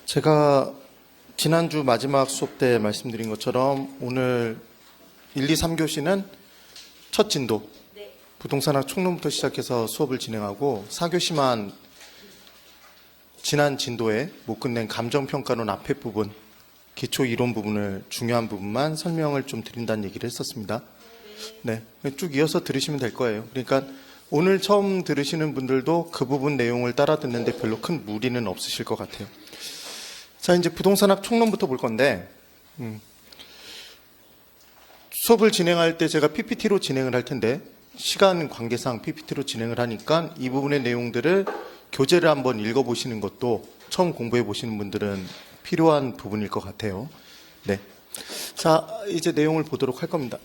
제가 지난주 마지막 수업 때 말씀드린 것처럼 오늘 1, 2, 3교시는 첫 진도, 부동산학 총론부터 시작해서 수업을 진행하고 4교시만 지난 진도에 못 끝낸 감정평가론 앞에 부분, 기초 이론 부분을 중요한 부분만 설명을 좀 드린다는 얘기를 했었습니다. 네, 쭉 이어서 들으시면 될 거예요. 그러니까 오늘 처음 들으시는 분들도 그 부분 내용을 따라 듣는데 별로 큰 무리는 없으실 것 같아요. 자, 이제 부동산학 총론부터 볼 건데 수업을 진행할 때 제가 PPT로 진행을 할 텐데 시간 관계상 PPT로 진행을 하니까 이 부분의 내용들을 교재를 한번 읽어보시는 것도 처음 공부해 보시는 분들은 필요한 부분일 것 같아요. 네, 자, 이제 내용을 보도록 할 겁니다.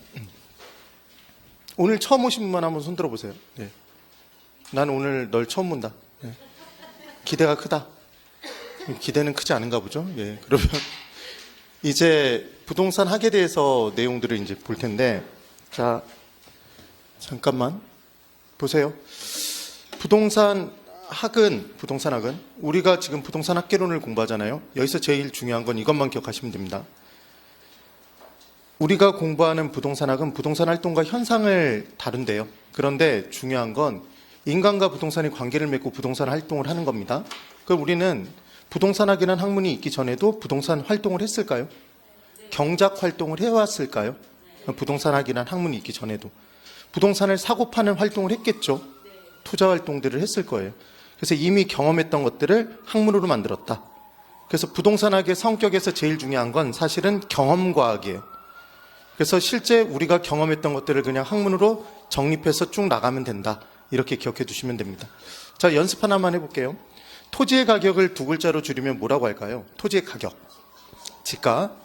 오늘 처음 오신 분만 한번 손 들어보세요. 네. 난 오늘 널 처음 본다. 네. 기대가 크다. 기대는 크지 않은가 보죠. 예, 그러면 이제 부동산 학에 대해서 내용들을 이제 볼 텐데, 자, 잠깐만 보세요. 부동산학은 우리가 지금 부동산 학개론을 공부하잖아요. 여기서 제일 중요한 건 이것만 기억하시면 됩니다. 우리가 공부하는 부동산학은 부동산 활동과 현상을 다룬대요. 그런데 중요한 건 인간과 부동산이 관계를 맺고 부동산 활동을 하는 겁니다. 그럼 우리는 부동산학이라는 학문이 있기 전에도 부동산 활동을 했을까요? 경작 활동을 해왔을까요? 부동산학이라는 학문이 있기 전에도. 부동산을 사고 파는 활동을 했겠죠. 투자 활동들을 했을 거예요. 그래서 이미 경험했던 것들을 학문으로 만들었다. 그래서 부동산학의 성격에서 제일 중요한 건 사실은 경험과학이에요. 그래서 실제 우리가 경험했던 것들을 그냥 학문으로 정립해서 쭉 나가면 된다. 이렇게 기억해 두시면 됩니다. 자, 연습 하나만 해볼게요. 토지의 가격을 두 글자로 줄이면 뭐라고 할까요? 토지의 가격. 지가.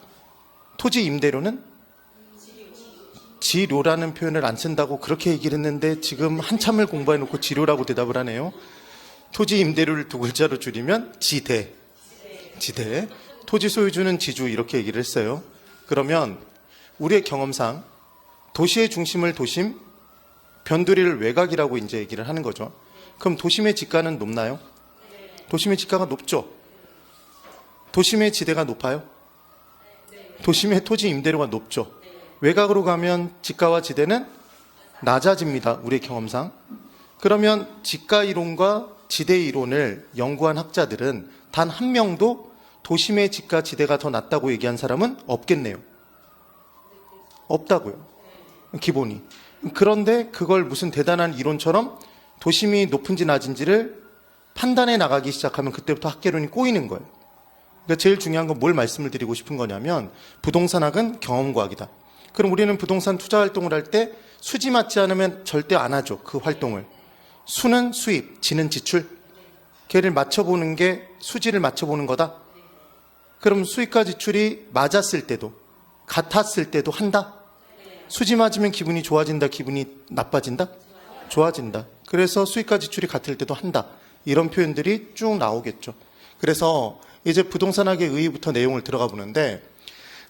토지 임대료는? 지료라는 표현을 안 쓴다고 그렇게 얘기를 했는데 지금 한참을 공부해놓고 지료라고 대답을 하네요. 토지 임대료를 두 글자로 줄이면 지대. 지대. 토지 소유주는 지주 이렇게 얘기를 했어요. 그러면 우리의 경험상 도시의 중심을 도심, 변두리를 외곽이라고 이제 얘기를 하는 거죠. 그럼 도심의 지가는 높나요? 도심의 지가가 높죠. 도심의 지대가 높아요? 도심의 토지 임대료가 높죠. 외곽으로 가면 지가와 지대는 낮아집니다. 우리의 경험상. 그러면 지가 이론과 지대 이론을 연구한 학자들은 단 한 명도 도심의 지가 지대가 더 낮다고 얘기한 사람은 없겠네요. 없다고요. 기본이. 그런데 그걸 무슨 대단한 이론처럼 도심이 높은지 낮은지를 판단해 나가기 시작하면 그때부터 학개론이 꼬이는 거예요. 그러니까 제일 중요한 건 뭘 말씀을 드리고 싶은 거냐면 부동산학은 경험과학이다. 그럼 우리는 부동산 투자 활동을 할 때 수지 맞지 않으면 절대 안 하죠. 그 활동을. 수는 수입, 지는 지출. 걔를 맞춰보는 게 수지를 맞춰보는 거다. 그럼 수입과 지출이 맞았을 때도 같았을 때도 한다. 수지 맞으면 기분이 좋아진다, 기분이 나빠진다? 좋아진다. 그래서 수입과 지출이 같을 때도 한다. 이런 표현들이 쭉 나오겠죠. 그래서 이제 부동산학의 의의부터 내용을 들어가 보는데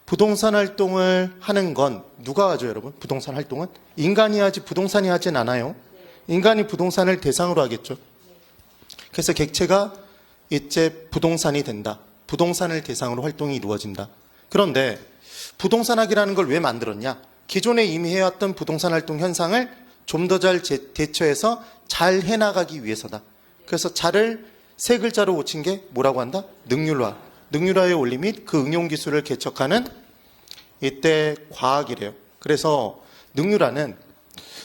부동산 활동을 하는 건 누가 하죠, 여러분? 부동산 활동은? 인간이 하지 부동산이 하진 않아요. 인간이 부동산을 대상으로 하겠죠. 그래서 객체가 이제 부동산이 된다. 부동산을 대상으로 활동이 이루어진다. 그런데 부동산학이라는 걸 왜 만들었냐? 기존에 이미 해왔던 부동산 활동 현상을 좀 더 잘 대처해서 잘 해나가기 위해서다. 그래서 잘을 세 글자로 고친 게 뭐라고 한다? 능률화. 능률화의 원리 및 그 응용 기술을 개척하는 이때 과학이래요. 그래서 능률화는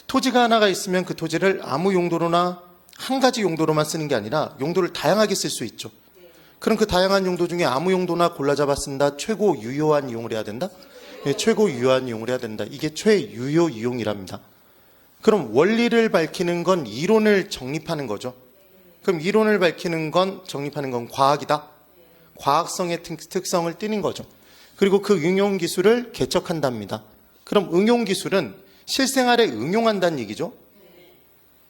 토지가 하나가 있으면 그 토지를 아무 용도로나 한 가지 용도로만 쓰는 게 아니라 용도를 다양하게 쓸 수 있죠. 그럼 그 다양한 용도 중에 아무 용도나 골라 잡아 쓴다. 최고 유효한 이용을 해야 된다? 네, 최고 유효한 이용을 해야 된다. 이게 최유효 이용이랍니다. 그럼 원리를 밝히는 건 이론을 정립하는 거죠. 그럼 이론을 밝히는 건 정립하는 건 과학이다. 과학성의 특성을 띠는 거죠. 그리고 그 응용 기술을 개척한답니다. 그럼 응용 기술은 실생활에 응용한다는 얘기죠.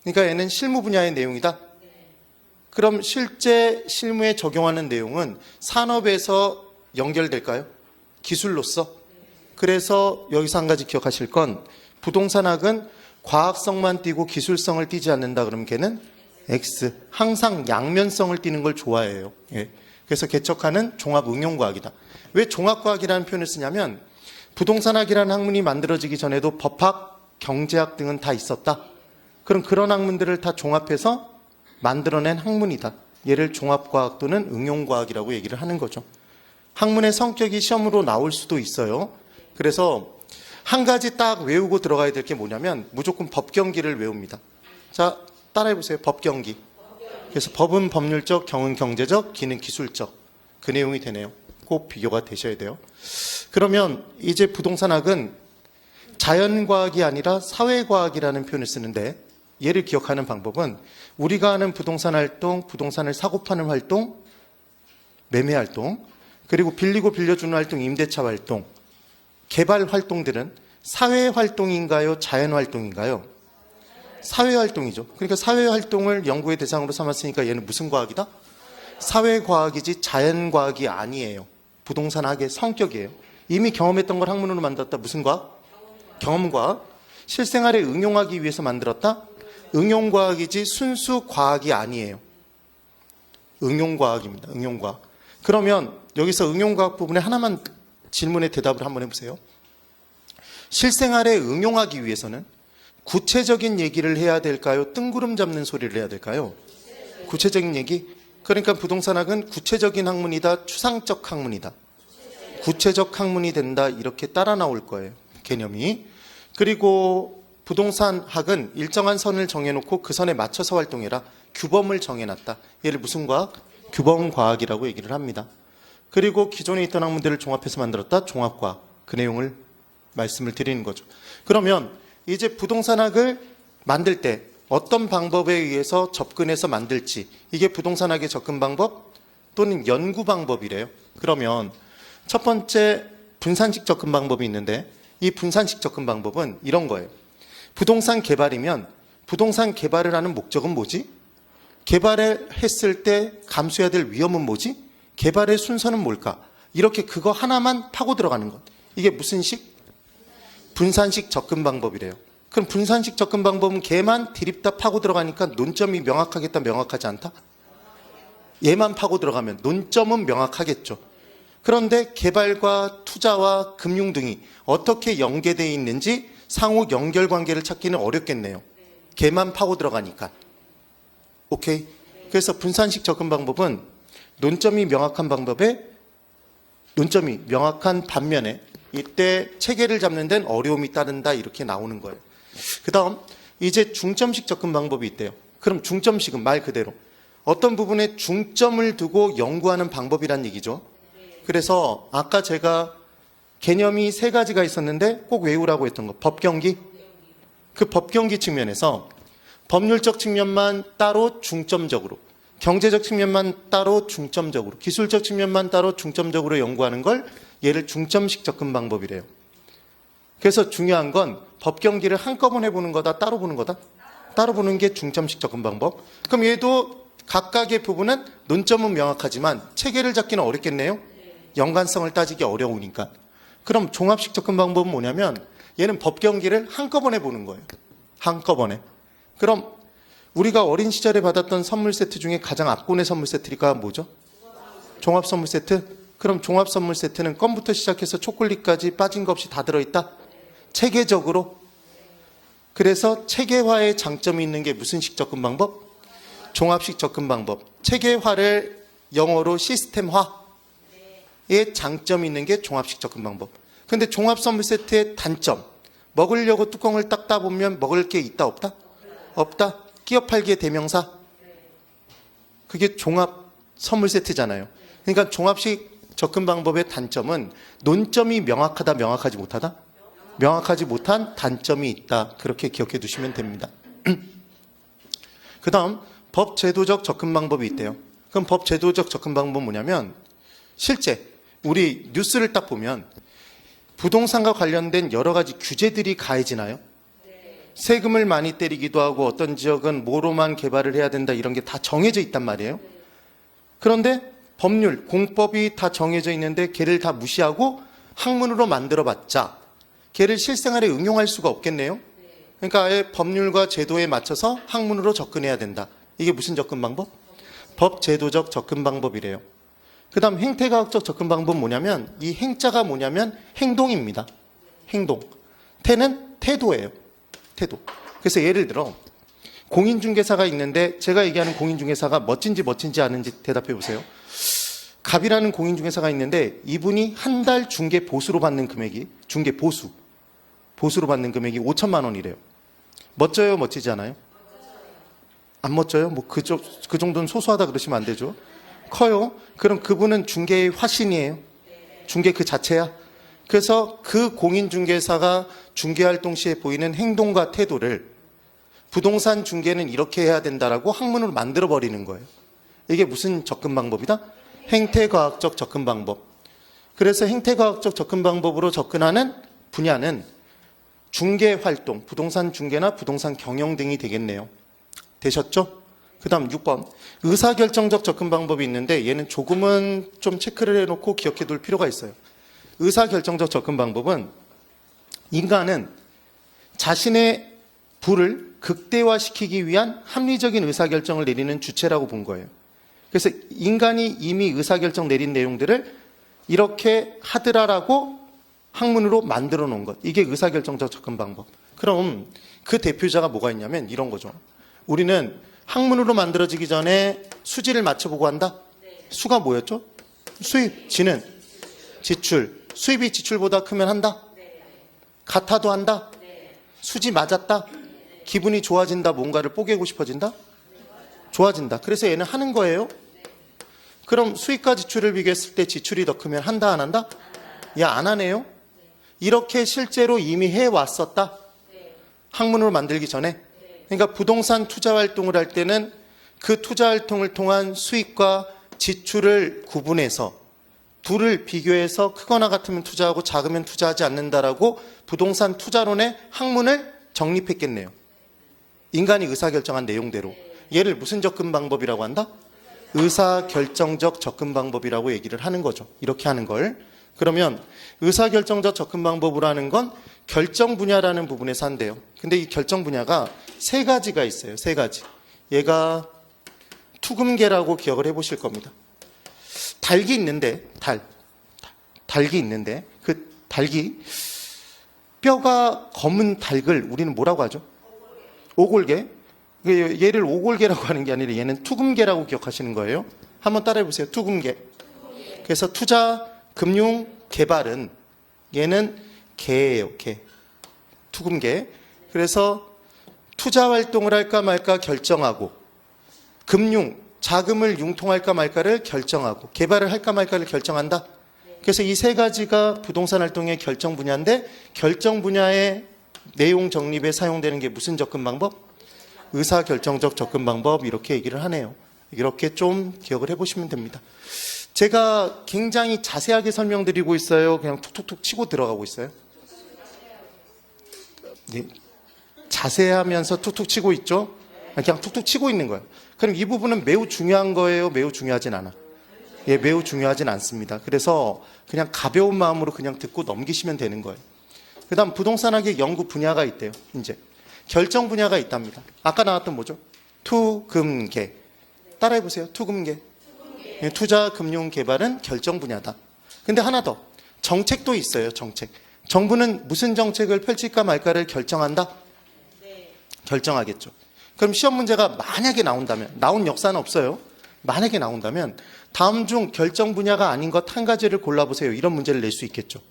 그러니까 얘는 실무 분야의 내용이다. 그럼 실제 실무에 적용하는 내용은 산업에서 연결될까요? 기술로서. 그래서 여기서 한 가지 기억하실 건 부동산학은 과학성만 띠고 기술성을 띠지 않는다 그러면 걔는 X. 항상 양면성을 띠는 걸 좋아해요. 예. 그래서 개척하는 종합응용과학이다. 왜 종합과학이라는 표현을 쓰냐면 부동산학이라는 학문이 만들어지기 전에도 법학, 경제학 등은 다 있었다. 그런 학문들을 다 종합해서 만들어낸 학문이다. 얘를 종합과학 또는 응용과학이라고 얘기를 하는 거죠. 학문의 성격이 시험으로 나올 수도 있어요. 그래서 한 가지 딱 외우고 들어가야 될 게 뭐냐면 무조건 법경기를 외웁니다. 자, 따라해보세요. 법경기. 그래서 법은 법률적, 경은 경제적, 기는 기술적. 그 내용이 되네요. 꼭 비교가 되셔야 돼요. 그러면 이제 부동산학은 자연과학이 아니라 사회과학이라는 표현을 쓰는데 얘를 기억하는 방법은 우리가 하는 부동산 활동, 부동산을 사고 파는 활동, 매매 활동, 그리고 빌리고 빌려주는 활동, 임대차 활동, 개발 활동들은 사회 활동인가요? 자연 활동인가요? 사회 활동이죠. 그러니까 사회 활동을 연구의 대상으로 삼았으니까 얘는 무슨 과학이다? 사회 과학이지 자연 과학이 아니에요. 부동산학의 성격이에요. 이미 경험했던 걸 학문으로 만들었다. 무슨 과학? 경험과학. 실생활에 응용하기 위해서 만들었다. 응용과학이지 순수 과학이 아니에요. 응용과학입니다. 응용과학. 그러면 여기서 응용과학 부분에 하나만 질문에 대답을 한번 해보세요. 실생활에 응용하기 위해서는 구체적인 얘기를 해야 될까요? 뜬구름 잡는 소리를 해야 될까요? 구체적인 얘기? 그러니까 부동산학은 구체적인 학문이다, 추상적 학문이다. 구체적 학문이 된다, 이렇게 따라 나올 거예요. 개념이. 그리고 부동산학은 일정한 선을 정해놓고 그 선에 맞춰서 활동해라. 규범을 정해놨다. 얘를 무슨 과학? 규범과학이라고 얘기를 합니다. 그리고 기존에 있던 학문들을 종합해서 만들었다. 종합과학. 그 내용을 말씀을 드리는 거죠. 그러면 이제 부동산학을 만들 때 어떤 방법에 의해서 접근해서 만들지, 이게 부동산학의 접근 방법 또는 연구 방법이래요. 그러면 첫 번째 분산식 접근 방법이 있는데 이 분산식 접근 방법은 이런 거예요. 부동산 개발이면 부동산 개발을 하는 목적은 뭐지? 개발을 했을 때 감수해야 될 위험은 뭐지? 개발의 순서는 뭘까? 이렇게 그거 하나만 파고 들어가는 것. 이게 무슨 식? 분산식 접근 방법이래요. 그럼 분산식 접근 방법은 걔만 디립다 파고 들어가니까 논점이 명확하겠다, 명확하지 않다? 얘만 파고 들어가면 논점은 명확하겠죠. 그런데 개발과 투자와 금융 등이 어떻게 연계되어 있는지 상호 연결관계를 찾기는 어렵겠네요. 걔만 파고 들어가니까. 오케이? 그래서 분산식 접근 방법은 논점이 명확한 방법에 논점이 명확한 반면에 이때 체계를 잡는 데는 어려움이 따른다, 이렇게 나오는 거예요. 그 다음 이제 중점식 접근 방법이 있대요. 그럼 중점식은 말 그대로 어떤 부분에 중점을 두고 연구하는 방법이란 얘기죠. 그래서 아까 제가 개념이 세 가지가 있었는데 꼭 외우라고 했던 거, 법경기. 그 법경기 측면에서 법률적 측면만 따로 중점적으로, 경제적 측면만 따로 중점적으로, 기술적 측면만 따로 중점적으로 연구하는 걸 얘를 중점식 접근 방법이래요. 그래서 중요한 건 법경기를 한꺼번에 보는 거다, 따로 보는 거다? 따로 보는 게 중점식 접근 방법. 그럼 얘도 각각의 부분은 논점은 명확하지만 체계를 잡기는 어렵겠네요. 연관성을 따지기 어려우니까. 그럼 종합식 접근 방법은 뭐냐면 얘는 법경기를 한꺼번에 보는 거예요. 한꺼번에. 그럼 우리가 어린 시절에 받았던 선물 세트 중에 가장 압권의 선물 세트가 뭐죠? 종합 선물 세트? 그럼 종합 선물 세트는 껌부터 시작해서 초콜릿까지 빠진 거 없이 다 들어있다? 체계적으로. 그래서 체계화의 장점이 있는 게 무슨 식 접근 방법? 종합식 접근 방법. 체계화를 영어로 시스템화의 장점이 있는 게 종합식 접근 방법. 근데 종합 선물 세트의 단점, 먹으려고 뚜껑을 딱 따보면 먹을 게 있다 없다? 없다. 끼어 팔기의 대명사. 그게 종합 선물 세트잖아요. 그러니까 종합식 접근 방법의 단점은 논점이 명확하다, 명확하지 못하다? 명확하지 못한 단점이 있다. 그렇게 기억해 두시면 됩니다. 그 다음 법제도적 접근 방법이 있대요. 그럼 법제도적 접근 방법은 뭐냐면 실제 우리 뉴스를 딱 보면 부동산과 관련된 여러 가지 규제들이 가해지나요? 세금을 많이 때리기도 하고 어떤 지역은 뭐로만 개발을 해야 된다, 이런 게 다 정해져 있단 말이에요. 그런데 법률, 공법이 다 정해져 있는데 걔를 다 무시하고 학문으로 만들어봤자 걔를 실생활에 응용할 수가 없겠네요. 그러니까 아예 법률과 제도에 맞춰서 학문으로 접근해야 된다. 이게 무슨 접근 방법? 법제도적 접근 방법이래요. 그 다음 행태과학적 접근 방법은 뭐냐면 이 행자가 뭐냐면 행동입니다. 행동. 태는 태도예요. 태도. 그래서 예를 들어 공인중개사가 있는데 제가 얘기하는 공인중개사가 멋진지 않은지 대답해 보세요. 갑이라는 공인중개사가 있는데 이분이 한 달 중개 보수로 받는 금액이 중개 보수로 받는 금액이 5천만 원이래요. 멋져요? 멋지지 않아요? 안 멋져요? 뭐 그 정도는 소소하다 그러시면 안 되죠. 커요. 그럼 그분은 중개의 화신이에요. 중개 그 자체야. 그래서 그 공인중개사가 중개활동 시에 보이는 행동과 태도를 부동산 중개는 이렇게 해야 된다라고 학문으로 만들어버리는 거예요. 이게 무슨 접근 방법이다? 행태과학적 접근 방법. 그래서 행태과학적 접근 방법으로 접근하는 분야는 중개활동, 부동산 중개나 부동산 경영 등이 되겠네요. 되셨죠? 그 다음 6번. 의사결정적 접근 방법이 있는데 얘는 조금은 좀 체크를 해놓고 기억해 둘 필요가 있어요. 의사결정적 접근 방법은 인간은 자신의 부를 극대화시키기 위한 합리적인 의사결정을 내리는 주체라고 본 거예요. 그래서 인간이 이미 의사결정 내린 내용들을 이렇게 하더라라고 학문으로 만들어 놓은 것. 이게 의사결정적 접근 방법. 그럼 그 대표자가 뭐가 있냐면 이런 거죠. 우리는 학문으로 만들어지기 전에 수지를 맞춰보고 한다? 수가 뭐였죠? 수입, 지는, 지출. 수입이 지출보다 크면 한다? 같아도 한다? 수지 맞았다? 기분이 좋아진다? 뭔가를 뽀개고 싶어진다? 좋아진다. 그래서 얘는 하는 거예요. 그럼 수입과 지출을 비교했을 때 지출이 더 크면 한다 안 한다? 야, 안 하네요. 이렇게 실제로 이미 해왔었다. 학문으로 만들기 전에. 그러니까 부동산 투자 활동을 할 때는 그 투자 활동을 통한 수익과 지출을 구분해서 둘을 비교해서 크거나 같으면 투자하고 작으면 투자하지 않는다라고 부동산 투자론의 학문을 정립했겠네요. 인간이 의사결정한 내용대로. 얘를 무슨 접근 방법이라고 한다? 의사결정적 접근 방법이라고 얘기를 하는 거죠. 이렇게 하는 걸. 그러면 의사결정적 접근 방법으로 하는 건 결정 분야라는 부분에서 한대요. 근데 이 결정 분야가 세 가지가 있어요. 세 가지. 얘가 투금계라고 기억을 해보실 겁니다. 닭이 있는데 닭이 있는데 그 닭이 뼈가 검은 닭을 우리는 뭐라고 하죠? 오골계. 얘를 오골계라고 하는 게 아니라 얘는 투금계라고 기억하시는 거예요. 한번 따라해 보세요. 투금계. 그래서 투자, 금융, 개발은 얘는 개예요. 개. 투금계. 그래서 투자 활동을 할까 말까 결정하고 금융, 자금을 융통할까 말까를 결정하고 개발을 할까 말까를 결정한다. 그래서 이 세 가지가 부동산 활동의 결정 분야인데 결정 분야의 내용 정립에 사용되는 게 무슨 접근 방법? 의사결정적 접근 방법 이렇게 얘기를 하네요. 이렇게 좀 기억을 해보시면 됩니다. 제가 굉장히 자세하게 설명드리고 있어요. 그냥 툭툭툭 치고 들어가고 있어요. 네. 자세하면서 툭툭 치고 있죠? 그냥 툭툭 치고 있는 거예요. 그럼 이 부분은 매우 중요한 거예요? 매우 중요하진 않아? 예, 매우 중요하진 않습니다. 그래서 그냥 가벼운 마음으로 그냥 듣고 넘기시면 되는 거예요. 그 다음 부동산학의 연구 분야가 있대요. 이제 결정 분야가 있답니다. 아까 나왔던 뭐죠? 투금계. 따라해보세요. 투금계. 예, 투자, 금융, 개발은 결정 분야다. 근데 하나 더. 정책도 있어요. 정책. 정부는 무슨 정책을 펼칠까 말까를 결정한다? 결정하겠죠. 그럼 시험 문제가 만약에 나온다면, 나온 역사는 없어요. 만약에 나온다면 다음 중 결정 분야가 아닌 것 한 가지를 골라보세요. 이런 문제를 낼 수 있겠죠.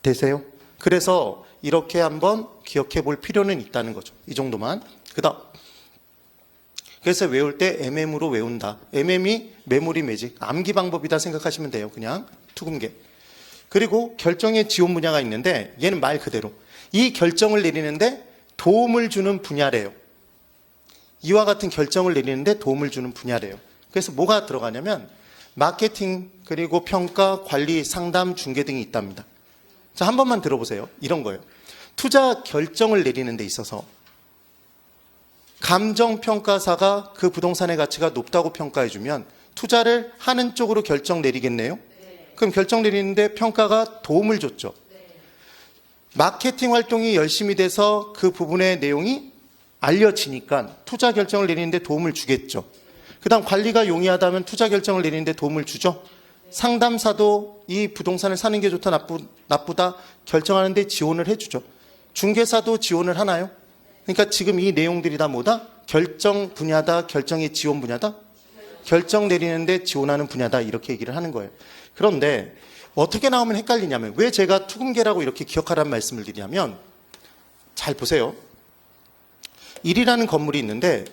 되세요? 그래서 이렇게 한번 기억해 볼 필요는 있다는 거죠. 이 정도만. 그다음. 그래서 외울 때 MM으로 외운다. MM이 메모리 매직, 암기 방법이다 생각하시면 돼요. 그냥 투금계. 그리고 결정의 지원 분야가 있는데 얘는 말 그대로 이 결정을 내리는데 도움을 주는 분야래요. 이와 같은 결정을 내리는데 도움을 주는 분야래요. 그래서 뭐가 들어가냐면 마케팅, 그리고 평가, 관리, 상담, 중개 등이 있답니다. 자, 한 번만 들어보세요. 이런 거예요. 투자 결정을 내리는 데 있어서 감정평가사가 그 부동산의 가치가 높다고 평가해주면 투자를 하는 쪽으로 결정 내리겠네요. 그럼 결정 내리는데 평가가 도움을 줬죠. 마케팅 활동이 열심히 돼서 그 부분의 내용이 알려지니까 투자 결정을 내리는데 도움을 주겠죠. 그다음 관리가 용이하다면 투자 결정을 내리는데 도움을 주죠. 상담사도 이 부동산을 사는 게 좋다 나쁘다 결정하는데 지원을 해주죠. 중개사도 지원을 하나요? 그러니까 지금 이 내용들이 다 뭐다? 결정 분야다, 결정의 지원 분야다? 결정 내리는데 지원하는 분야다, 이렇게 얘기를 하는 거예요. 그런데 어떻게 나오면 헷갈리냐면, 왜 제가 투금계라고 이렇게 기억하라는 말씀을 드리냐면, 잘 보세요. 1이라는 건물이 있는데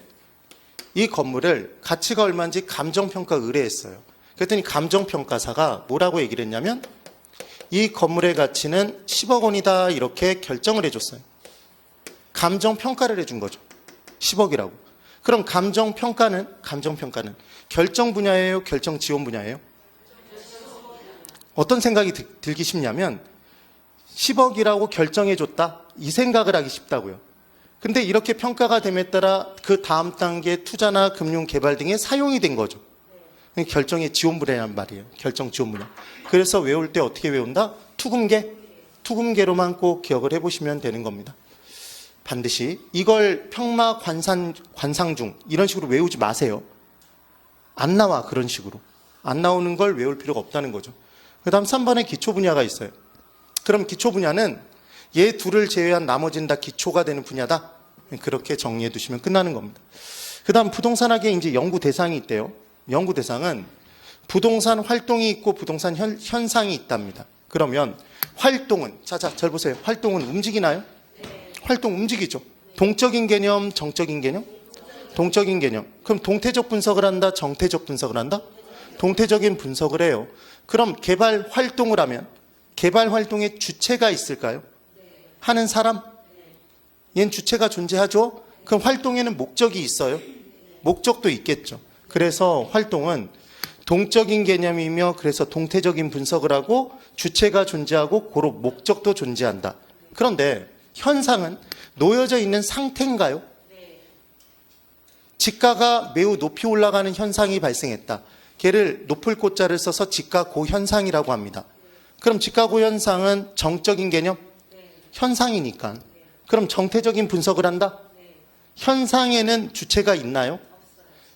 이 건물을 가치가 얼마인지 감정평가 의뢰했어요. 그랬더니 감정평가사가 뭐라고 얘기를 했냐면, 이 건물의 가치는 10억 원이다, 이렇게 결정을 해줬어요. 감정평가를 해준 거죠. 10억이라고. 그럼 감정평가는 결정 분야예요? 결정 지원 분야예요? 어떤 생각이 들기 쉽냐면 10억이라고 결정해줬다, 이 생각을 하기 쉽다고요. 근데 이렇게 평가가 됨에 따라 그 다음 단계 투자나 금융 개발 등에 사용이 된 거죠. 결정의 지원 분야란 말이에요. 결정 지원 분야. 그래서 외울 때 어떻게 외운다? 투금계로만 꼭 기억을 해보시면 되는 겁니다. 반드시 이걸 평마 관상중 이런 식으로 외우지 마세요. 안 나와. 그런 식으로 안 나오는 걸 외울 필요가 없다는 거죠. 그 다음 3번에 기초 분야가 있어요. 그럼 기초 분야는 얘 둘을 제외한 나머지는 다 기초가 되는 분야다, 그렇게 정리해 두시면 끝나는 겁니다. 그 다음 부동산학에 이제 연구 대상이 있대요. 연구 대상은 부동산 활동이 있고 부동산 현상이 있답니다. 그러면 활동은, 잘 보세요. 활동은 움직이나요? 활동 움직이죠. 동적인 개념, 정적인 개념? 동적인 개념. 그럼 동태적 분석을 한다, 정태적 분석을 한다? 동태적인 분석을 해요. 그럼 개발 활동을 하면 개발 활동에 주체가 있을까요? 하는 사람? 얘는 주체가 존재하죠? 그럼 활동에는 목적이 있어요? 목적도 있겠죠. 그래서 활동은 동적인 개념이며, 그래서 동태적인 분석을 하고 주체가 존재하고 고로 목적도 존재한다. 그런데 현상은 놓여져 있는 상태인가요? 지가가 매우 높이 올라가는 현상이 발생했다. 걔를 높을 고자를 써서 지가고현상이라고 합니다. 그럼 지가고현상은 정적인 개념? 현상이니까. 그럼 정태적인 분석을 한다? 현상에는 주체가 있나요?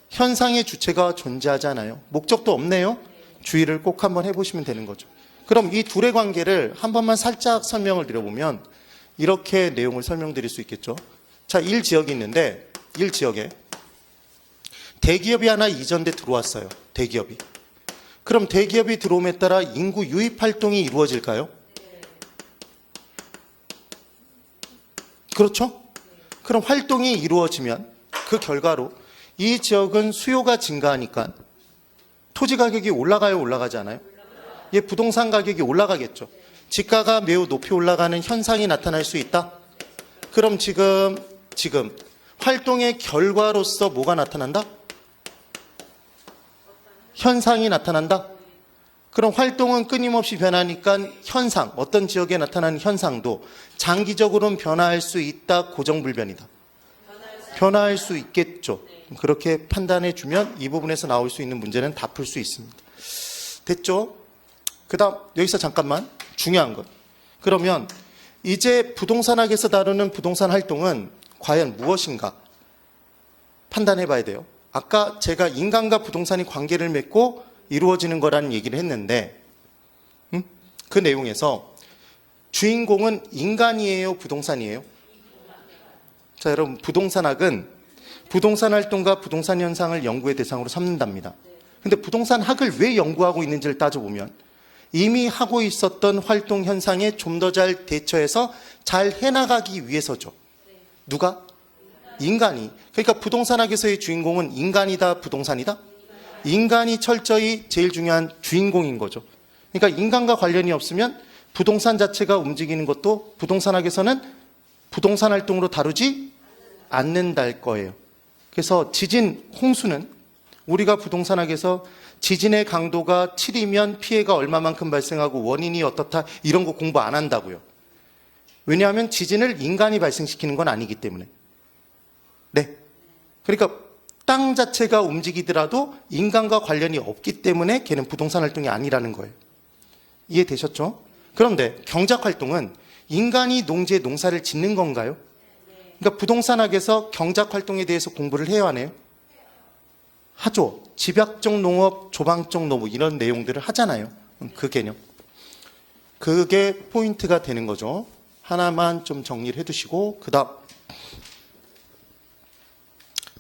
현상의 주체가 존재하지 않아요. 목적도 없네요. 주의를 꼭 한번 해보시면 되는 거죠. 그럼 이 둘의 관계를 한 번만 살짝 설명을 드려보면 이렇게 내용을 설명드릴 수 있겠죠. 자, 1지역이 있는데 1지역에 대기업이 하나 이전돼 들어왔어요. 대기업이. 그럼 대기업이 들어옴에 따라 인구 유입 활동이 이루어질까요? 그렇죠? 그럼 활동이 이루어지면 그 결과로 이 지역은 수요가 증가하니까 토지 가격이 올라가요, 올라가지 않아요? 예, 부동산 가격이 올라가겠죠. 지가가 매우 높이 올라가는 현상이 나타날 수 있다. 그럼 지금 활동의 결과로서 뭐가 나타난다? 현상이 나타난다. 그럼 활동은 끊임없이 변하니까 현상, 어떤 지역에 나타나는 현상도 장기적으로는 변화할 수 있다, 고정불변이다. 변화할 수 있겠죠. 그렇게 판단해 주면 이 부분에서 나올 수 있는 문제는 다 풀 수 있습니다. 됐죠? 그 다음 여기서 잠깐만 중요한 것. 그러면 이제 부동산학에서 다루는 부동산 활동은 과연 무엇인가 판단해 봐야 돼요. 아까 제가 인간과 부동산이 관계를 맺고 이루어지는 거라는 얘기를 했는데 그 내용에서 주인공은 인간이에요, 부동산이에요? 자, 여러분, 부동산학은 부동산 활동과 부동산 현상을 연구의 대상으로 삼는답니다. 근데 부동산학을 왜 연구하고 있는지를 따져보면 이미 하고 있었던 활동 현상에 좀 더 잘 대처해서 잘 해나가기 위해서죠. 누가? 인간이. 그러니까 부동산학에서의 주인공은 인간이다, 부동산이다? 인간이 철저히 제일 중요한 주인공인 거죠. 그러니까 인간과 관련이 없으면 부동산 자체가 움직이는 것도 부동산학에서는 부동산 활동으로 다루지 않는다일 거예요. 그래서 지진, 홍수는 우리가 부동산학에서 지진의 강도가 7이면 피해가 얼마만큼 발생하고 원인이 어떻다 이런 거 공부 안 한다고요. 왜냐하면 지진을 인간이 발생시키는 건 아니기 때문에. 네. 그러니까 땅 자체가 움직이더라도 인간과 관련이 없기 때문에 걔는 부동산 활동이 아니라는 거예요. 이해되셨죠? 그런데 경작 활동은 인간이 농지에 농사를 짓는 건가요? 그러니까 부동산학에서 경작 활동에 대해서 공부를 해야 하네요. 하죠. 집약적 농업, 조방적 농업 이런 내용들을 하잖아요. 그 개념. 그게 포인트가 되는 거죠. 하나만 좀 정리를 해두시고 그 다음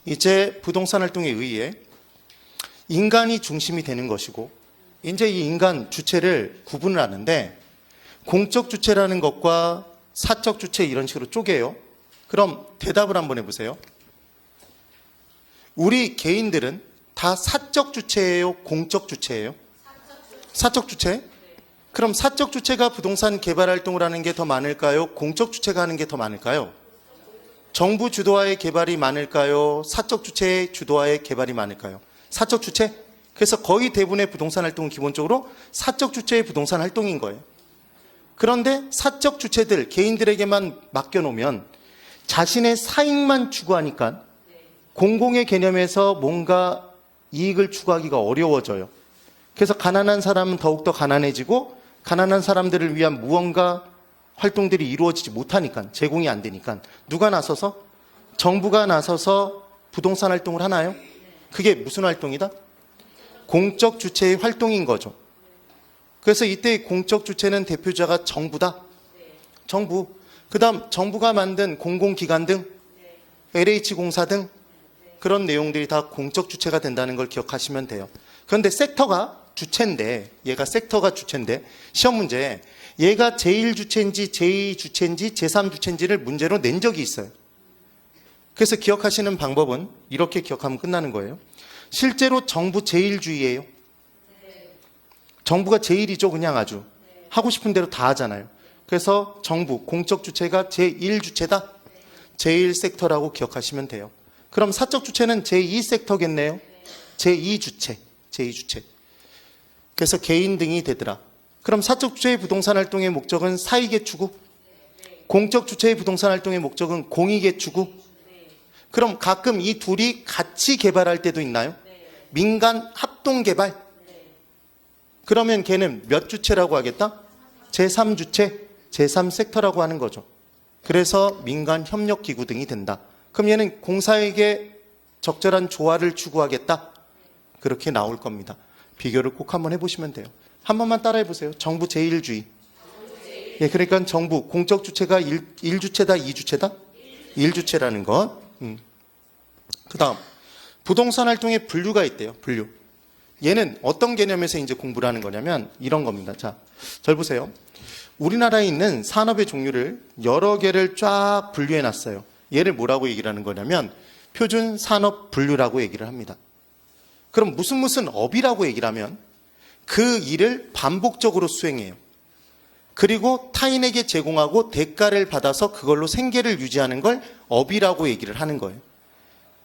이제 부동산 활동에 의해 인간이 중심이 되는 것이고 이제 이 인간 주체를 구분을 하는데 공적 주체라는 것과 사적 주체 이런 식으로 쪼개요. 그럼 대답을 한번 해보세요. 우리 개인들은 다 사적 주체예요? 공적 주체예요? 사적 주체? 그럼 사적 주체가 부동산 개발 활동을 하는 게 더 많을까요? 공적 주체가 하는 게 더 많을까요? 정부 주도하에 개발이 많을까요? 사적 주체의 주도하에 개발이 많을까요? 사적 주체? 그래서 거의 대부분의 부동산 활동은 기본적으로 사적 주체의 부동산 활동인 거예요. 그런데 사적 주체들, 개인들에게만 맡겨놓으면 자신의 사익만 추구하니까 공공의 개념에서 뭔가 이익을 추구하기가 어려워져요. 그래서 가난한 사람은 더욱더 가난해지고 가난한 사람들을 위한 무언가 활동들이 이루어지지 못하니까 제공이 안 되니까 누가 나서서? 정부가 나서서 부동산 활동을 하나요? 그게 무슨 활동이다? 공적 주체의 활동인 거죠. 그래서 이때 공적 주체는 대표자가 정부다. 정부. 그 다음 정부가 만든 공공기관 등 LH공사 등 그런 내용들이 다 공적 주체가 된다는 걸 기억하시면 돼요. 그런데 섹터가 주체인데 얘가 섹터가 주체인데 시험 문제에 얘가 제1주체인지 제2주체인지 제3주체인지를 문제로 낸 적이 있어요. 그래서 기억하시는 방법은 이렇게 기억하면 끝나는 거예요. 실제로 정부 제1주의예요. 정부가 제1이죠. 그냥 아주 하고 싶은 대로 다 하잖아요. 그래서 정부 공적 주체가 제1주체다. 제1섹터라고 기억하시면 돼요. 그럼 사적 주체는 제2섹터겠네요. 제2주체. 제2주체. 그래서 개인 등이 되더라. 그럼 사적 주체의 부동산 활동의 목적은 사익의 추구? 공적 주체의 부동산 활동의 목적은 공익의 추구? 그럼 가끔 이 둘이 같이 개발할 때도 있나요? 민간 합동 개발? 그러면 걔는 몇 주체라고 하겠다? 제3주체, 제3섹터라고 하는 거죠. 그래서 민간 협력기구 등이 된다. 그럼 얘는 공사에게 적절한 조화를 추구하겠다. 그렇게 나올 겁니다. 비교를 꼭 한번 해보시면 돼요. 한 번만 따라해 보세요. 정부 제1주의. 예, 그러니까 정부 공적 주체가 1주체다, 2주체다? 1주체라는 것. 그 다음 부동산 활동에 분류가 있대요. 분류. 얘는 어떤 개념에서 이제 공부를 하는 거냐면 이런 겁니다. 자, 잘 보세요. 우리나라에 있는 산업의 종류를 여러 개를 쫙 분류해 놨어요. 얘를 뭐라고 얘기를 하는 거냐면 표준 산업 분류라고 얘기를 합니다. 그럼 무슨 업이라고 얘기를 하면 그 일을 반복적으로 수행해요. 그리고 타인에게 제공하고 대가를 받아서 그걸로 생계를 유지하는 걸 업이라고 얘기를 하는 거예요.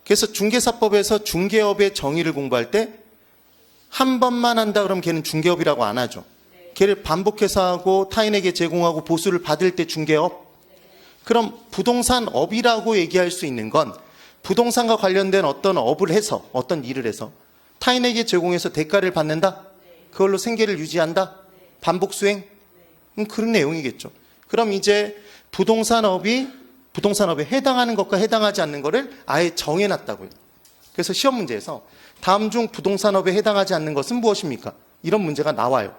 그래서 중개사법에서 중개업의 정의를 공부할 때 한 번만 한다 그러면 걔는 중개업이라고 안 하죠. 걔를 반복해서 하고 타인에게 제공하고 보수를 받을 때 중개업. 그럼 부동산 업이라고 얘기할 수 있는 건 부동산과 관련된 어떤 업을 해서 어떤 일을 해서 타인에게 제공해서 대가를 받는다. 그걸로 생계를 유지한다. 반복 수행. 그런 내용이겠죠. 그럼 이제 부동산업에 해당하는 것과 해당하지 않는 것을 아예 정해놨다고요. 그래서 시험 문제에서 다음 중 부동산업에 해당하지 않는 것은 무엇입니까? 이런 문제가 나와요.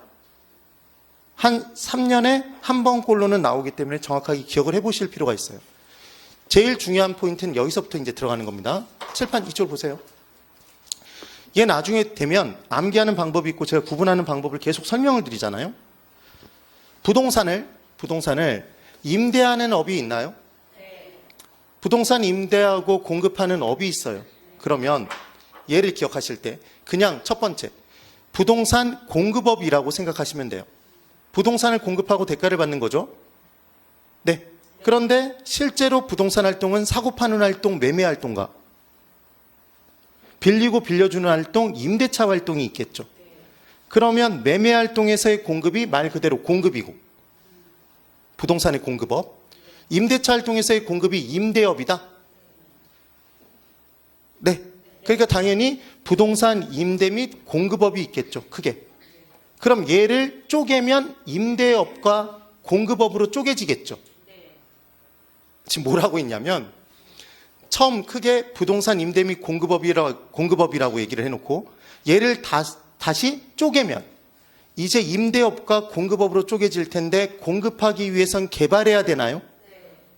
한 3년에 한 번꼴로는 나오기 때문에 정확하게 기억을 해보실 필요가 있어요. 제일 중요한 포인트는 여기서부터 이제 들어가는 겁니다. 칠판 이쪽을 보세요. 얘 나중에 되면 암기하는 방법이 있고 제가 구분하는 방법을 계속 설명을 드리잖아요. 부동산을 임대하는 업이 있나요? 부동산 임대하고 공급하는 업이 있어요. 그러면 얘를 기억하실 때 그냥 첫 번째 부동산 공급업이라고 생각하시면 돼요. 부동산을 공급하고 대가를 받는 거죠. 네. 그런데 실제로 부동산 활동은 사고 파는 활동, 매매 활동과 빌리고 빌려주는 활동, 임대차 활동이 있겠죠. 그러면 매매 활동에서의 공급이 말 그대로 공급이고 부동산의 공급업, 임대차 활동에서의 공급이 임대업이다. 네. 그러니까 당연히 부동산 임대 및 공급업이 있겠죠. 크게. 그럼 얘를 쪼개면 임대업과 공급업으로 쪼개지겠죠. 지금 뭐라고 했냐면 처음 크게 부동산 임대 및 공급업이라고 얘기를 해놓고 얘를 다시 쪼개면 이제 임대업과 공급업으로 쪼개질 텐데 공급하기 위해선 개발해야 되나요?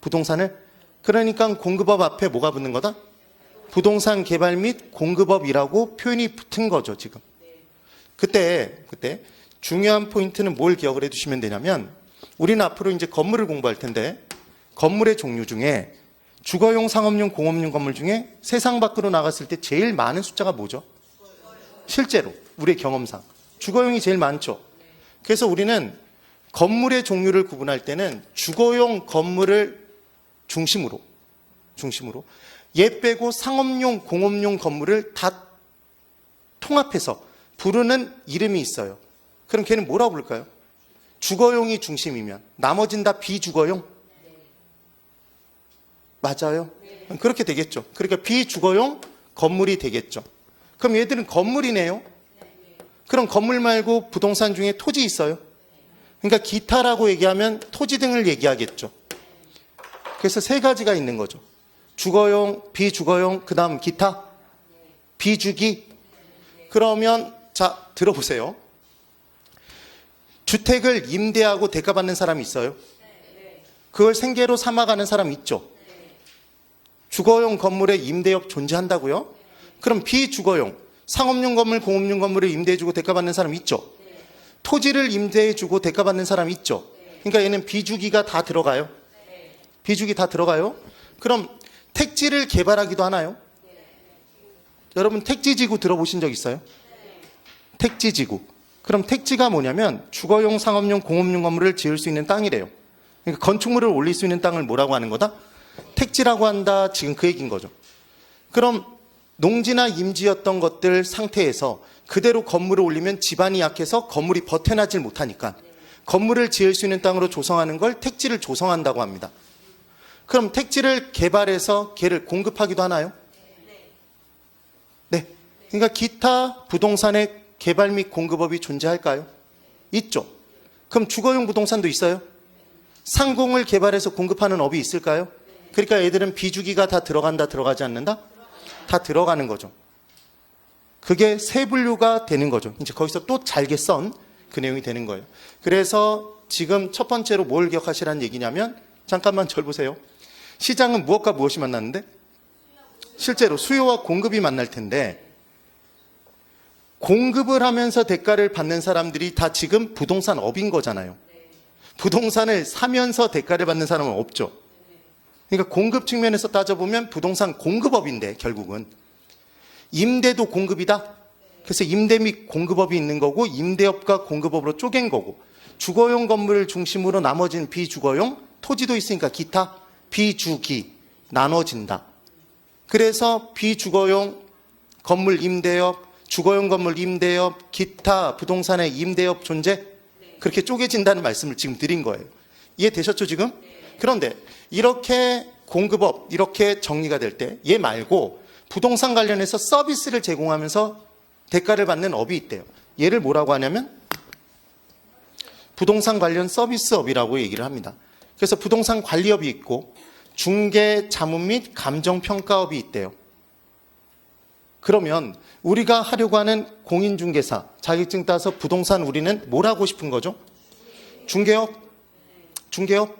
부동산을? 그러니까 공급업 앞에 뭐가 붙는 거다? 부동산 개발 및 공급업이라고 표현이 붙은 거죠, 지금. 그때 중요한 포인트는 뭘 기억을 해두시면 되냐면 우리는 앞으로 이제 건물을 공부할 텐데 건물의 종류 중에 주거용, 상업용, 공업용 건물 중에 세상 밖으로 나갔을 때 제일 많은 숫자가 뭐죠? 실제로 우리의 경험상 주거용이 제일 많죠. 그래서 우리는 건물의 종류를 구분할 때는 주거용 건물을 중심으로 얘 빼고 상업용, 공업용 건물을 다 통합해서 부르는 이름이 있어요. 그럼 걔는 뭐라고 부를까요? 주거용이 중심이면 나머진 다 비주거용? 맞아요. 그렇게 되겠죠. 그러니까 비주거용 건물이 되겠죠. 그럼 얘들은 건물이네요. 그럼 건물 말고 부동산 중에 토지 있어요. 그러니까 기타라고 얘기하면 토지 등을 얘기하겠죠. 그래서 세 가지가 있는 거죠. 주거용, 비주거용, 그 다음 기타, 비주기. 그러면 자 들어보세요. 주택을 임대하고 대가받는 사람이 있어요. 그걸 생계로 삼아가는 사람 있죠. 주거용 건물에 임대업 존재한다고요? 그럼 비주거용, 상업용 건물, 공업용 건물을 임대해주고 대가받는 사람 있죠. 토지를 임대해주고 대가받는 사람 있죠. 그러니까 얘는 비주기가 다 들어가요. 비주기 다 들어가요. 그럼 택지를 개발하기도 하나요? 여러분 택지지구 들어보신 적 있어요? 택지지구. 그럼 택지가 뭐냐면 주거용, 상업용, 공업용 건물을 지을 수 있는 땅이래요. 그러니까 건축물을 올릴 수 있는 땅을 뭐라고 하는 거다? 택지라고 한다. 지금 그 얘기인 거죠. 그럼 농지나 임지였던 것들 상태에서 그대로 건물을 올리면 지반이 약해서 건물이 버텨나질 못하니까 건물을 지을 수 있는 땅으로 조성하는 걸 택지를 조성한다고 합니다. 그럼 택지를 개발해서 걔를 공급하기도 하나요? 네. 그러니까 기타 부동산의 개발 및 공급업이 존재할까요? 있죠. 그럼 주거용 부동산도 있어요? 상공을 개발해서 공급하는 업이 있을까요? 그러니까 애들은 비주기가 다 들어간다, 들어가지 않는다? 다 들어가는 거죠. 그게 세 분류가 되는 거죠. 이제 거기서 또 잘게 썬 그 내용이 되는 거예요. 그래서 지금 첫 번째로 뭘 기억하시라는 얘기냐면 잠깐만 절 보세요. 시장은 무엇과 무엇이 만났는데? 실제로 수요와 공급이 만날 텐데 공급을 하면서 대가를 받는 사람들이 다 지금 부동산 업인 거잖아요. 부동산을 사면서 대가를 받는 사람은 없죠. 그러니까 공급 측면에서 따져보면 부동산 공급업인데 결국은 임대도 공급이다. 그래서 임대 및 공급업이 있는 거고 임대업과 공급업으로 쪼갠 거고 주거용 건물을 중심으로 나머지는 비주거용, 토지도 있으니까 기타, 비주기 나눠진다. 그래서 비주거용 건물 임대업, 주거용 건물 임대업, 기타 부동산의 임대업 존재 그렇게 쪼개진다는 말씀을 지금 드린 거예요. 이해되셨죠 지금? 그런데 이렇게 공급업 이렇게 정리가 될 때 얘 말고 부동산 관련해서 서비스를 제공하면서 대가를 받는 업이 있대요. 얘를 뭐라고 하냐면 부동산 관련 서비스업이라고 얘기를 합니다. 그래서 부동산 관리업이 있고 중개, 자문 및 감정평가업이 있대요. 그러면 우리가 하려고 하는 공인중개사 자격증 따서 부동산 우리는 뭘 하고 싶은 거죠? 중개업? 중개업?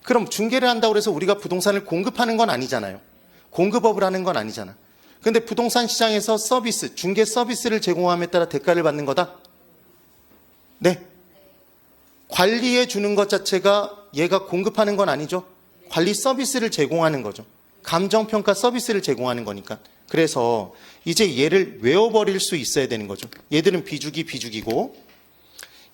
그럼 중개를 한다고 해서 우리가 부동산을 공급하는 건 아니잖아요. 공급업을 하는 건 아니잖아. 근데 부동산 시장에서 서비스, 중개 서비스를 제공함에 따라 대가를 받는 거다? 네. 관리해 주는 것 자체가 얘가 공급하는 건 아니죠. 관리 서비스를 제공하는 거죠. 감정평가 서비스를 제공하는 거니까. 그래서 이제 얘를 외워버릴 수 있어야 되는 거죠. 얘들은 비주기고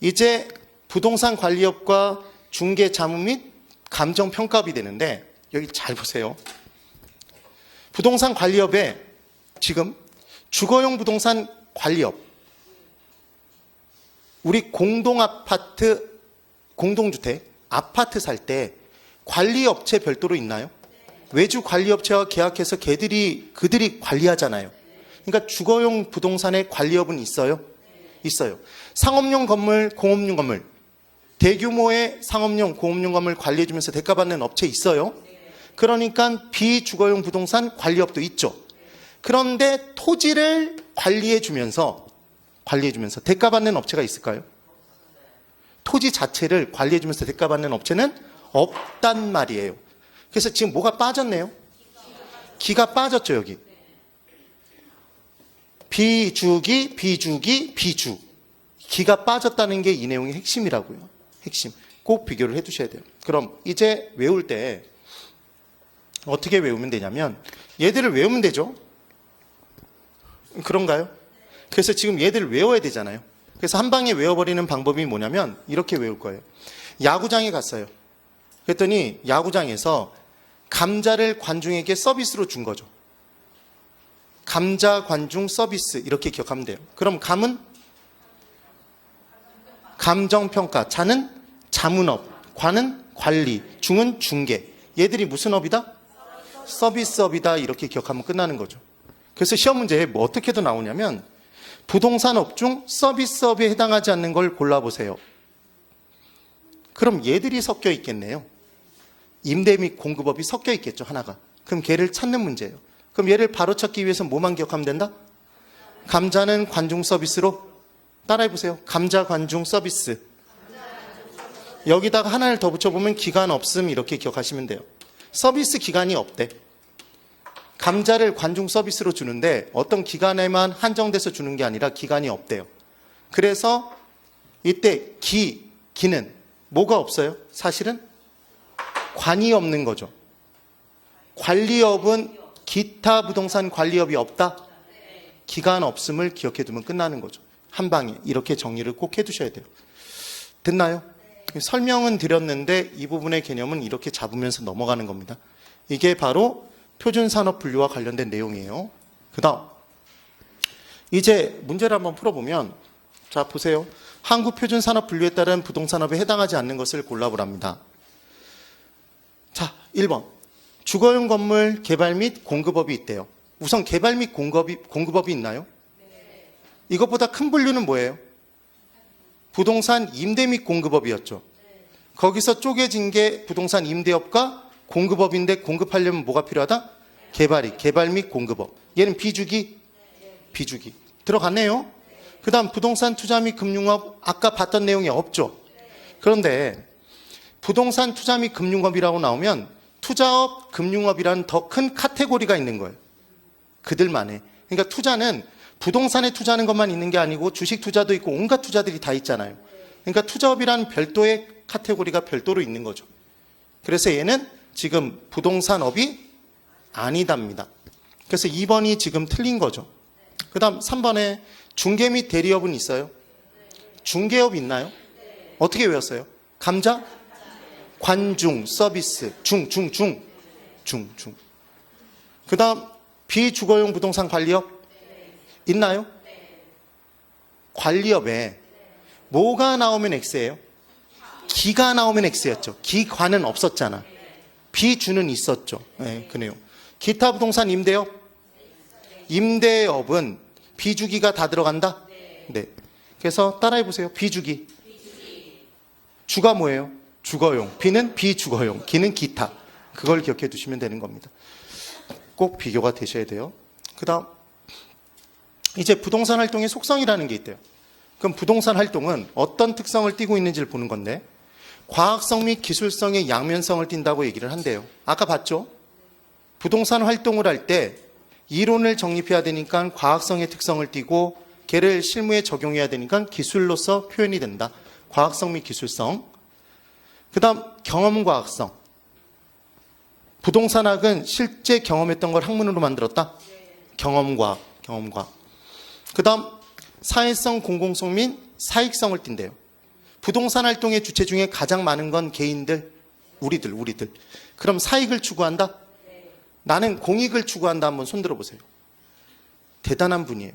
이제 부동산 관리업과 중개 자문 및 감정평가업이 되는데 여기 잘 보세요. 부동산 관리업에 지금 주거용 부동산 관리업 우리 공동아파트, 공동주택, 아파트 살 때 관리업체 별도로 있나요? 외주 관리업체와 계약해서 그들이 관리하잖아요. 그러니까 주거용 부동산의 관리업은 있어요? 있어요. 상업용 건물, 공업용 건물 대규모의 상업용, 공업용 건물 관리해주면서 대가받는 업체 있어요? 그러니까 비주거용 부동산 관리업도 있죠. 그런데 토지를 관리해주면서 대가받는 업체가 있을까요? 토지 자체를 관리해주면서 대가받는 업체는 없단 말이에요. 그래서 지금 뭐가 빠졌네요? 기가 빠졌죠, 여기. 비주기, 비주. 기가 빠졌다는 게 이 내용의 핵심이라고요. 핵심. 꼭 비교를 해두셔야 돼요. 그럼 이제 외울 때 어떻게 외우면 되냐면 얘들을 외우면 되죠. 그런가요? 그래서 지금 얘들을 외워야 되잖아요. 그래서 한 방에 외워버리는 방법이 뭐냐면 이렇게 외울 거예요. 야구장에 갔어요. 그랬더니 야구장에서 감자를 관중에게 서비스로 준 거죠. 감자 관중 서비스 이렇게 기억하면 돼요. 그럼 감은 감정평가, 자는 자문업, 관은 관리, 중은 중개. 얘들이 무슨 업이다? 서비스업이다 이렇게 기억하면 끝나는 거죠. 그래서 시험 문제에 뭐 어떻게도 나오냐면 부동산업 중 서비스업에 해당하지 않는 걸 골라보세요. 그럼 얘들이 섞여 있겠네요. 임대 및 공급업이 섞여 있겠죠, 하나가. 그럼 걔를 찾는 문제예요. 그럼 얘를 바로 찾기 위해서 뭐만 기억하면 된다? 감자는 관중 서비스로 따라해보세요. 감자 관중 서비스. 여기다가 하나를 더 붙여보면 기간 없음 이렇게 기억하시면 돼요. 서비스 기간이 없대. 감자를 관중 서비스로 주는데 어떤 기간에만 한정돼서 주는 게 아니라 기간이 없대요. 그래서 이때 기는 뭐가 없어요? 사실은 관이 없는 거죠. 관리업은 기타 부동산 관리업이 없다? 기간 없음을 기억해 두면 끝나는 거죠. 한 방에 이렇게 정리를 꼭 해두셔야 돼요. 됐나요? 설명은 드렸는데 이 부분의 개념은 이렇게 잡으면서 넘어가는 겁니다. 이게 바로 표준산업분류와 관련된 내용이에요. 그 다음 이제 문제를 한번 풀어보면 자 보세요. 한국표준산업분류에 따른 부동산업에 해당하지 않는 것을 골라보랍니다. 자 1번 주거용 건물 개발 및 공급업이 있대요. 우선 개발 및 공급업이 있나요? 이것보다 큰 분류는 뭐예요? 부동산 임대 및 공급업이었죠. 거기서 쪼개진 게 부동산 임대업과 공급업인데 공급하려면 뭐가 필요하다? 개발 및 공급업. 얘는 비주기? 비주기. 들어갔네요. 그 다음 부동산 투자 및 금융업 아까 봤던 내용이 없죠. 그런데 부동산 투자 및 금융업이라고 나오면 투자업, 금융업이라는 더 큰 카테고리가 있는 거예요. 그들만의. 그러니까 투자는 부동산에 투자하는 것만 있는 게 아니고 주식 투자도 있고 온갖 투자들이 다 있잖아요. 그러니까 투자업이라는 별도의 카테고리가 별도로 있는 거죠. 그래서 얘는 지금 부동산업이 아니답니다. 그래서 2번이 지금 틀린 거죠. 그 다음 3번에 중개 및 대리업은 있어요? 중개업 있나요? 어떻게 외웠어요? 감자? 관중, 서비스, 중. 그 다음 비주거용 부동산 관리업? 있나요? 관리업에 뭐가 나오면 X예요? 기가 나오면 X였죠. 기관은 없었잖아. 비주는 있었죠. 네, 그네요. 기타 부동산 임대업? 임대업은 비주기가 다 들어간다? 네. 그래서 따라해보세요. 비주기. 주가 뭐예요? 주거용. 비는 비주거용. 기는 기타. 그걸 기억해 두시면 되는 겁니다. 꼭 비교가 되셔야 돼요. 그 다음 이제 부동산 활동의 속성이라는 게 있대요. 그럼 부동산 활동은 어떤 특성을 띠고 있는지를 보는 건데 과학성 및 기술성의 양면성을 띈다고 얘기를 한대요. 아까 봤죠? 부동산 활동을 할 때 이론을 정립해야 되니까 과학성의 특성을 띠고 걔를 실무에 적용해야 되니까 기술로서 표현이 된다. 과학성 및 기술성. 그 다음 경험과학성. 부동산학은 실제 경험했던 걸 학문으로 만들었다? 경험과학. 그 다음 사회성, 공공성 및 사익성을 띈대요. 부동산 활동의 주체 중에 가장 많은 건 개인들, 우리들. 그럼 사익을 추구한다? 나는 공익을 추구한다. 한번 손들어 보세요. 대단한 분이에요.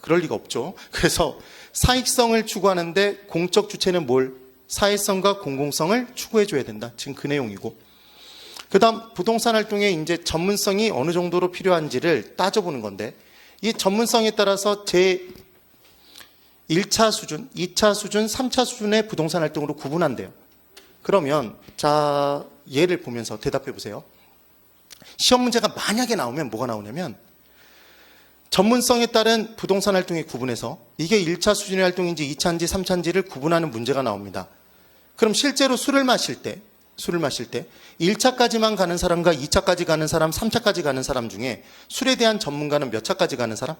그럴 리가 없죠. 그래서 사익성을 추구하는데 공적 주체는 뭘? 사회성과 공공성을 추구해 줘야 된다. 지금 그 내용이고. 그 다음 부동산 활동에 이제 전문성이 어느 정도로 필요한지를 따져보는 건데 이 전문성에 따라서 제 1차 수준, 2차 수준, 3차 수준의 부동산 활동으로 구분한대요. 그러면 자 예를 보면서 대답해 보세요. 시험 문제가 만약에 나오면 뭐가 나오냐면 전문성에 따른 부동산 활동의 구분에서 이게 1차 수준의 활동인지 2차인지 3차인지를 구분하는 문제가 나옵니다. 그럼 실제로 술을 마실 때 1차까지만 가는 사람과 2차까지 가는 사람, 3차까지 가는 사람 중에 술에 대한 전문가는 몇 차까지 가는 사람?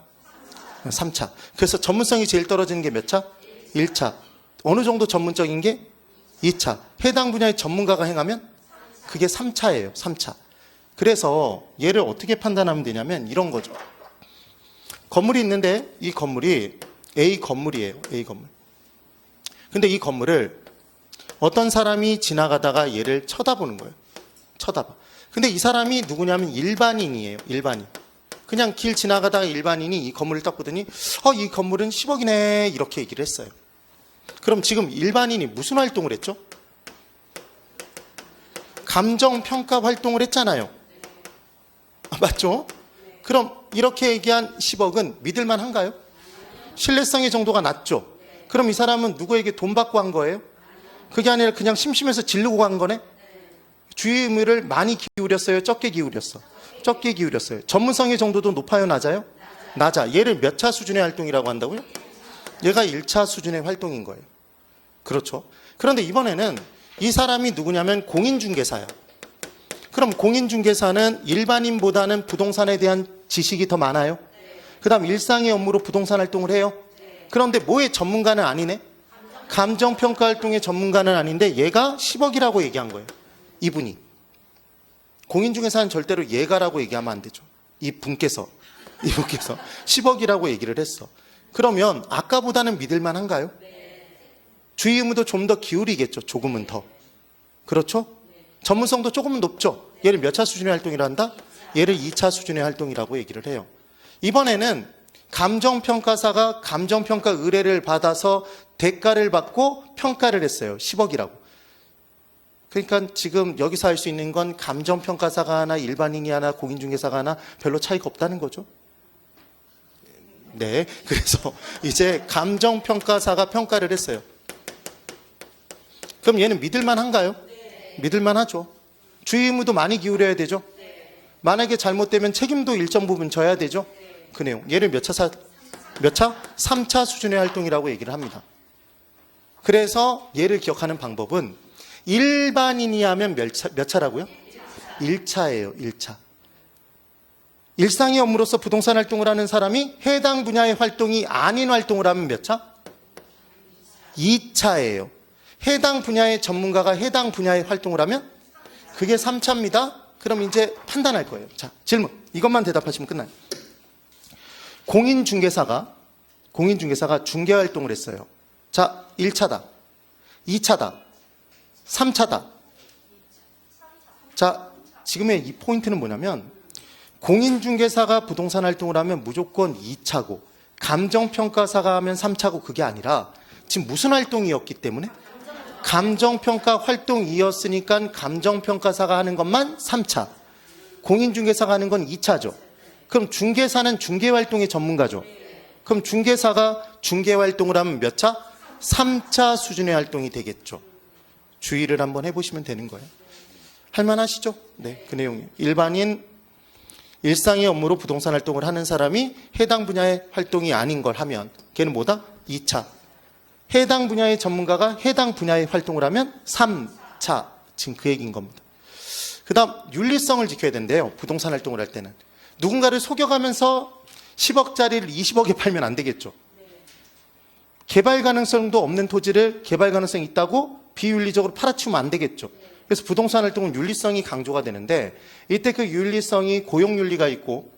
3차. 그래서 전문성이 제일 떨어지는 게 몇 차? 1차. 어느 정도 전문적인 게 2차. 해당 분야의 전문가가 행하면 그게 3차예요. 3차. 그래서 얘를 어떻게 판단하면 되냐면 이런 거죠. 건물이 있는데 이 건물이 A 건물이에요. A 건물. 근데 이 건물을 어떤 사람이 지나가다가 얘를 쳐다보는 거예요. 쳐다봐. 근데 이 사람이 누구냐면 일반인이에요. 일반인. 그냥 길 지나가다가 일반인이 이 건물을 딱 보더니 이 건물은 10억이네 이렇게 얘기를 했어요. 그럼 지금 일반인이 무슨 활동을 했죠? 감정평가 활동을 했잖아요. 맞죠? 그럼 이렇게 얘기한 10억은 믿을만한가요? 신뢰성의 정도가 낮죠? 그럼 이 사람은 누구에게 돈 받고 한 거예요? 그게 아니라 그냥 심심해서 지르고 간 거네? 주의 의무를 많이 기울였어요? 적게 기울였어? 적게 기울였어요. 전문성의 정도도 높아요? 낮아요? 낮아. 얘를 몇 차 수준의 활동이라고 한다고요? 얘가 1차 수준의 활동인 거예요. 그렇죠? 그런데 이번에는 이 사람이 누구냐면 공인중개사야. 그럼 공인중개사는 일반인보다는 부동산에 대한 지식이 더 많아요? 그 다음 일상의 업무로 부동산 활동을 해요? 그런데 뭐의 전문가는 아니네? 감정평가 활동의 전문가는 아닌데 얘가 10억이라고 얘기한 거예요. 이분이. 공인중개사는 절대로 얘가라고 얘기하면 안 되죠. 이분께서 10억이라고 얘기를 했어. 그러면 아까보다는 믿을만한가요? 주의 의무도 좀 더 기울이겠죠. 조금은 더. 그렇죠? 전문성도 조금은 높죠. 얘를 몇 차 수준의 활동이라 한다? 얘를 2차 수준의 활동이라고 얘기를 해요. 이번에는 감정평가사가 감정평가 의뢰를 받아서 대가를 받고 평가를 했어요. 10억이라고. 그러니까 지금 여기서 할 수 있는 건 감정평가사가 하나, 일반인이 하나, 공인중개사가 하나 별로 차이가 없다는 거죠. 네. 그래서 이제 감정평가사가 평가를 했어요. 그럼 얘는 믿을만한가요? 믿을만하죠. 주의 의무도 많이 기울여야 되죠. 만약에 잘못되면 책임도 일정 부분 져야 되죠. 그 내용. 얘를 몇 차? 3차 수준의 활동이라고 얘기를 합니다. 그래서 얘를 기억하는 방법은 일반인이 하면 몇 차라고요? 1차예요. 1차. 일상의 업무로서 부동산 활동을 하는 사람이 해당 분야의 활동이 아닌 활동을 하면 몇 차? 2차예요. 해당 분야의 전문가가 해당 분야의 활동을 하면 그게 3차입니다. 그럼 이제 판단할 거예요. 자, 질문. 이것만 대답하시면 끝나요. 공인중개사가 중개 활동을 했어요. 자, 1차다. 2차다. 3차다. 자, 지금의 이 포인트는 뭐냐면 공인중개사가 부동산 활동을 하면 무조건 2차고 감정평가사가 하면 3차고 그게 아니라 지금 무슨 활동이었기 때문에? 감정평가 활동이었으니까 감정평가사가 하는 것만 3차. 공인중개사가 하는 건 2차죠. 그럼 중개사는 중개활동의 전문가죠. 그럼 중개사가 중개활동을 하면 몇 차? 3차 수준의 활동이 되겠죠. 주의를 한번 해보시면 되는 거예요. 할만하시죠? 네, 그 내용이에요. 일반인 일상의 업무로 부동산 활동을 하는 사람이 해당 분야의 활동이 아닌 걸 하면 걔는 뭐다? 2차. 해당 분야의 전문가가 해당 분야의 활동을 하면 3차. 지금 그 얘기인 겁니다. 그 다음 윤리성을 지켜야 된대요. 부동산 활동을 할 때는. 누군가를 속여가면서 10억짜리를 20억에 팔면 안 되겠죠. 개발 가능성도 없는 토지를 개발 가능성이 있다고 비윤리적으로 팔아치우면 안 되겠죠. 그래서 부동산 활동은 윤리성이 강조가 되는데 이때 그 윤리성이 고용윤리가 있고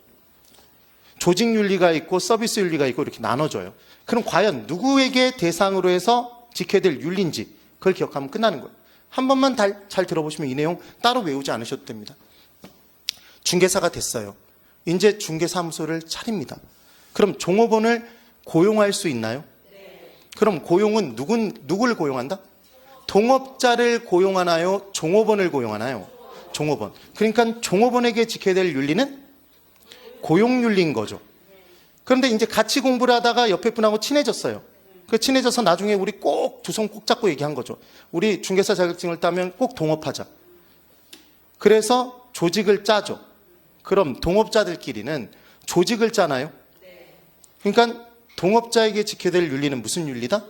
조직윤리가 있고 서비스윤리가 있고 이렇게 나눠져요. 그럼 과연 누구에게 대상으로 해서 지켜야 될 윤리인지 그걸 기억하면 끝나는 거예요. 한 번만 잘 들어보시면 이 내용 따로 외우지 않으셔도 됩니다. 중개사가 됐어요. 이제 중개사무소를 차립니다. 그럼 종업원을 고용할 수 있나요? 그럼 고용은 누굴 고용한다? 동업자를 고용하나요? 종업원을 고용하나요? 종업원. 그러니까 종업원에게 지켜야 될 윤리는 고용윤리인 거죠. 그런데 이제 같이 공부를 하다가 옆에 분하고 친해졌어요. 그 친해져서 나중에 우리 꼭 두 손 꼭 잡고 얘기한 거죠. 우리 중개사 자격증을 따면 꼭 동업하자. 그래서 조직을 짜죠. 그럼 동업자들끼리는 조직을 짜나요? 그러니까 동업자에게 지켜야 될 윤리는 무슨 윤리다?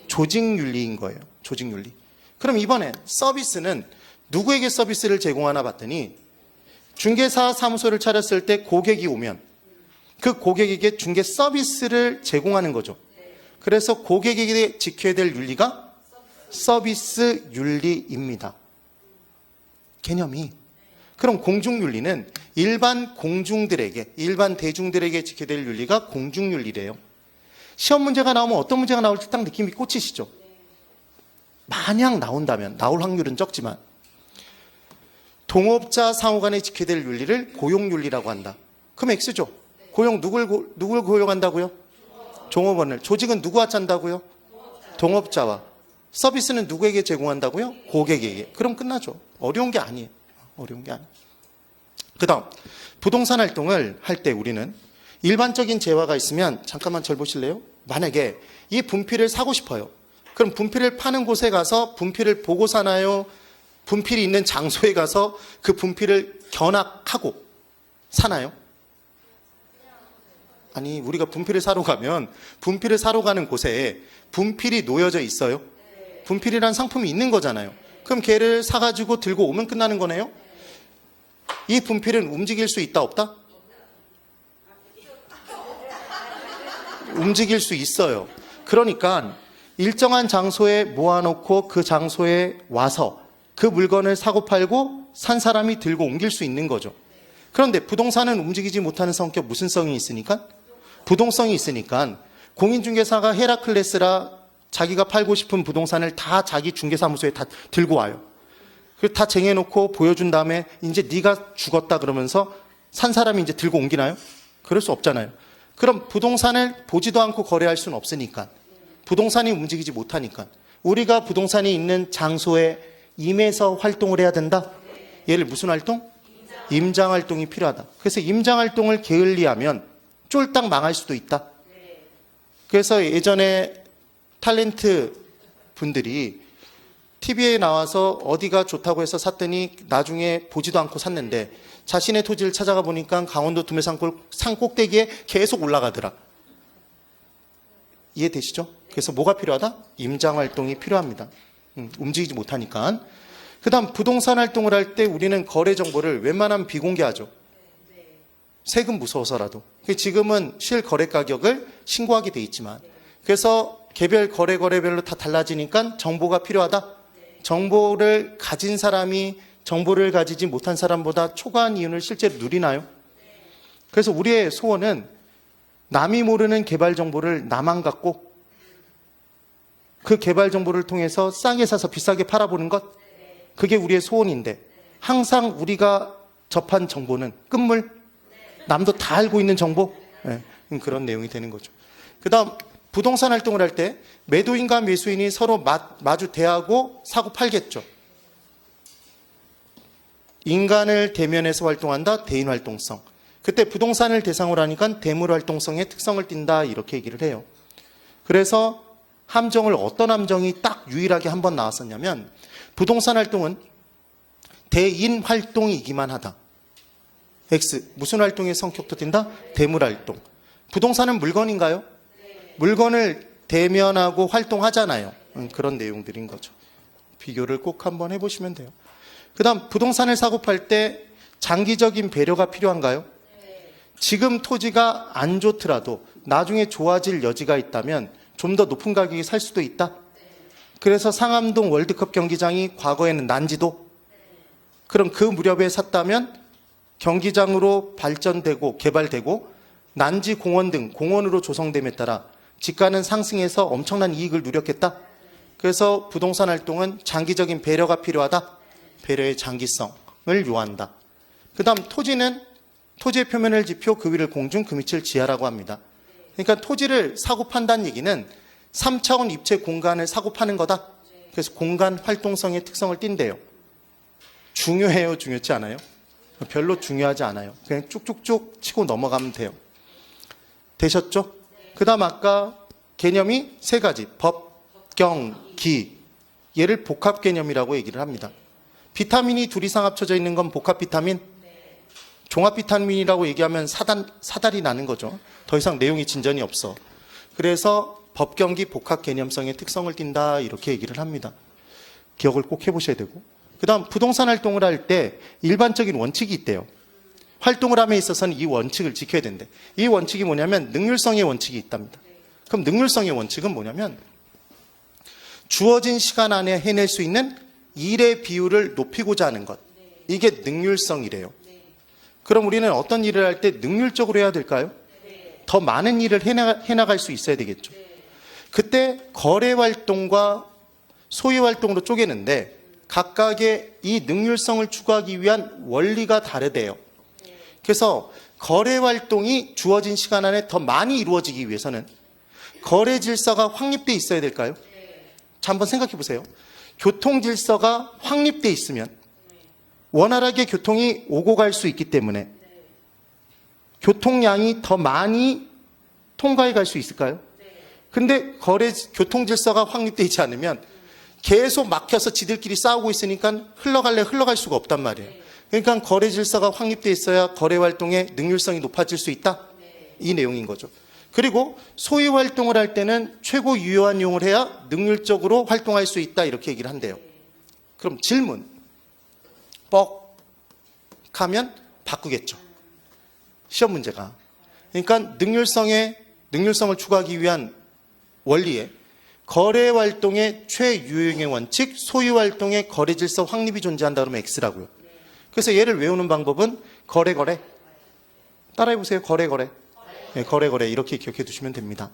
조직윤리인 거예요. 조직윤리. 그럼 이번에 서비스는 누구에게 서비스를 제공하나 봤더니 중개사 사무소를 차렸을 때 고객이 오면 그 고객에게 중개 서비스를 제공하는 거죠. 그래서 고객에게 지켜야 될 윤리가 서비스 윤리입니다. 개념이. 그럼 공중윤리는 일반 공중들에게, 일반 대중들에게 지켜야 될 윤리가 공중윤리래요. 시험 문제가 나오면 어떤 문제가 나올지 딱 느낌이 꽂히시죠? 만약 나온다면, 나올 확률은 적지만 동업자 상호 간에 지켜야 될 윤리를 고용윤리라고 한다. 그럼 X죠. 고용 누굴 고용한다고요? 종업원을. 조직은 누구와 짠다고요? 동업자와. 서비스는 누구에게 제공한다고요? 고객에게. 그럼 끝나죠. 어려운 게 아니에요. 어려운 게 아니에요. 그 다음 부동산 활동을 할 때 우리는 일반적인 재화가 있으면 잠깐만 절 보실래요? 만약에 이 분필을 사고 싶어요. 그럼 분필을 파는 곳에 가서 분필을 보고 사나요? 분필이 있는 장소에 가서 그 분필을 견학하고 사나요? 아니, 우리가 분필을 사러 가면 분필을 사러 가는 곳에 분필이 놓여져 있어요. 분필이란 상품이 있는 거잖아요. 그럼 걔를 사가지고 들고 오면 끝나는 거네요. 이 분필은 움직일 수 있다 없다? 움직일 수 있어요. 그러니까 일정한 장소에 모아놓고 그 장소에 와서 그 물건을 사고 팔고 산 사람이 들고 옮길 수 있는 거죠. 그런데 부동산은 움직이지 못하는 성격, 무슨 성이 있으니까? 부동성이 있으니까 공인중개사가 헤라클레스라 자기가 팔고 싶은 부동산을 다 자기 중개사무소에 다 들고 와요. 그리고 다 쟁여놓고 보여준 다음에 이제 네가 죽었다 그러면서 산 사람이 이제 들고 옮기나요? 그럴 수 없잖아요. 그럼 부동산을 보지도 않고 거래할 수는 없으니까, 부동산이 움직이지 못하니까 우리가 부동산이 있는 장소에 임해서 활동을 해야 된다. 얘를 무슨 활동? 임장 활동이 필요하다. 그래서 임장 활동을 게을리하면 쫄딱 망할 수도 있다. 그래서 예전에 탤런트 분들이 TV에 나와서 어디가 좋다고 해서 샀더니 나중에 보지도 않고 샀는데 자신의 토지를 찾아가 보니까 강원도 두메산골 산 꼭대기에 계속 올라가더라. 이해되시죠? 그래서 뭐가 필요하다? 임장 활동이 필요합니다. 움직이지 못하니까. 그 다음 부동산 활동을 할 때 우리는 거래 정보를 웬만하면 비공개하죠. 세금 무서워서라도. 지금은 실 거래 가격을 신고하게 돼 있지만, 그래서 개별 거래별로 다 달라지니까 정보가 필요하다. 정보를 가진 사람이 정보를 가지지 못한 사람보다 초과한 이윤을 실제로 누리나요? 그래서 우리의 소원은 남이 모르는 개발 정보를 나만 갖고 그 개발 정보를 통해서 싸게 사서 비싸게 팔아보는 것, 그게 우리의 소원인데 항상 우리가 접한 정보는 끝물, 남도 다 알고 있는 정보, 그런 내용이 되는 거죠. 그 다음 부동산 활동을 할 때 매도인과 매수인이 서로 마주 대하고 사고 팔겠죠. 인간을 대면해서 활동한다. 대인 활동성. 그때 부동산을 대상으로 하니까 대물 활동성의 특성을 띈다. 이렇게 얘기를 해요. 그래서 함정을 어떤 함정이 딱 유일하게 한 번 나왔었냐면 부동산 활동은 대인 활동이기만 하다. X. 무슨 활동의 성격도 띈다? 대물 활동. 부동산은 물건인가요? 물건을 대면하고 활동하잖아요. 그런 내용들인 거죠. 비교를 꼭 한번 해보시면 돼요. 그 다음 부동산을 사고 팔 때 장기적인 배려가 필요한가요? 지금 토지가 안 좋더라도 나중에 좋아질 여지가 있다면 좀 더 높은 가격에 살 수도 있다. 그래서 상암동 월드컵 경기장이 과거에는 난지도, 그럼 그 무렵에 샀다면 경기장으로 발전되고 개발되고 난지 공원 등 공원으로 조성됨에 따라 지가는 상승해서 엄청난 이익을 누렸겠다. 그래서 부동산 활동은 장기적인 배려가 필요하다. 배려의 장기성을 요한다. 그 다음 토지는 토지의 표면을 지표, 그 위를 공중, 그 밑을 지하라고 합니다. 그러니까 토지를 사고 판다는 얘기는 3차원 입체 공간을 사고 파는 거다. 그래서 공간 활동성의 특성을 띈대요. 중요해요? 중요하지 않아요? 별로 중요하지 않아요. 그냥 쭉쭉쭉 치고 넘어가면 돼요. 되셨죠? 그 다음 아까 개념이 세 가지. 법, 경, 기. 얘를 복합 개념이라고 얘기를 합니다. 비타민이 둘 이상 합쳐져 있는 건 복합 비타민? 종합비타민이라고 얘기하면 사달이 나는 거죠. 더 이상 내용이 진전이 없어. 그래서 법경기 복합 개념성의 특성을 띈다 이렇게 얘기를 합니다. 기억을 꼭 해보셔야 되고. 그 다음 부동산 활동을 할 때 일반적인 원칙이 있대요. 활동을 함에 있어서는 이 원칙을 지켜야 된대. 이 원칙이 뭐냐면 능률성의 원칙이 있답니다. 그럼 능률성의 원칙은 뭐냐면 주어진 시간 안에 해낼 수 있는 일의 비율을 높이고자 하는 것. 이게 능률성이래요. 그럼 우리는 어떤 일을 할 때 능률적으로 해야 될까요? 더 많은 일을 해나갈 수 있어야 되겠죠. 그때 거래활동과 소유활동으로 쪼개는데 각각의 이 능률성을 추구하기 위한 원리가 다르대요. 그래서 거래활동이 주어진 시간 안에 더 많이 이루어지기 위해서는 거래 질서가 확립되어 있어야 될까요? 자, 한번 생각해 보세요. 교통 질서가 확립되어 있으면 원활하게 교통이 오고 갈 수 있기 때문에 교통량이 더 많이 통과해 갈 수 있을까요? 근데 교통 질서가 확립되어 있지 않으면 계속 막혀서 지들끼리 싸우고 있으니까 흘러갈 수가 없단 말이에요. 그러니까 거래 질서가 확립되어 있어야 거래 활동의 능률성이 높아질 수 있다. 이 내용인 거죠. 그리고 소유 활동을 할 때는 최고 유효한 이용을 해야 능률적으로 활동할 수 있다. 이렇게 얘기를 한대요. 그럼 질문. 뻑 하면 바꾸겠죠. 시험 문제가. 그러니까 능률성을 추구하기 위한 원리에 거래 활동의 최유용의 원칙, 소유 활동의 거래 질서 확립이 존재한다 그러면 X라고요. 그래서 얘를 외우는 방법은 거래. 따라해보세요. 거래. 네, 거래. 이렇게 기억해 두시면 됩니다.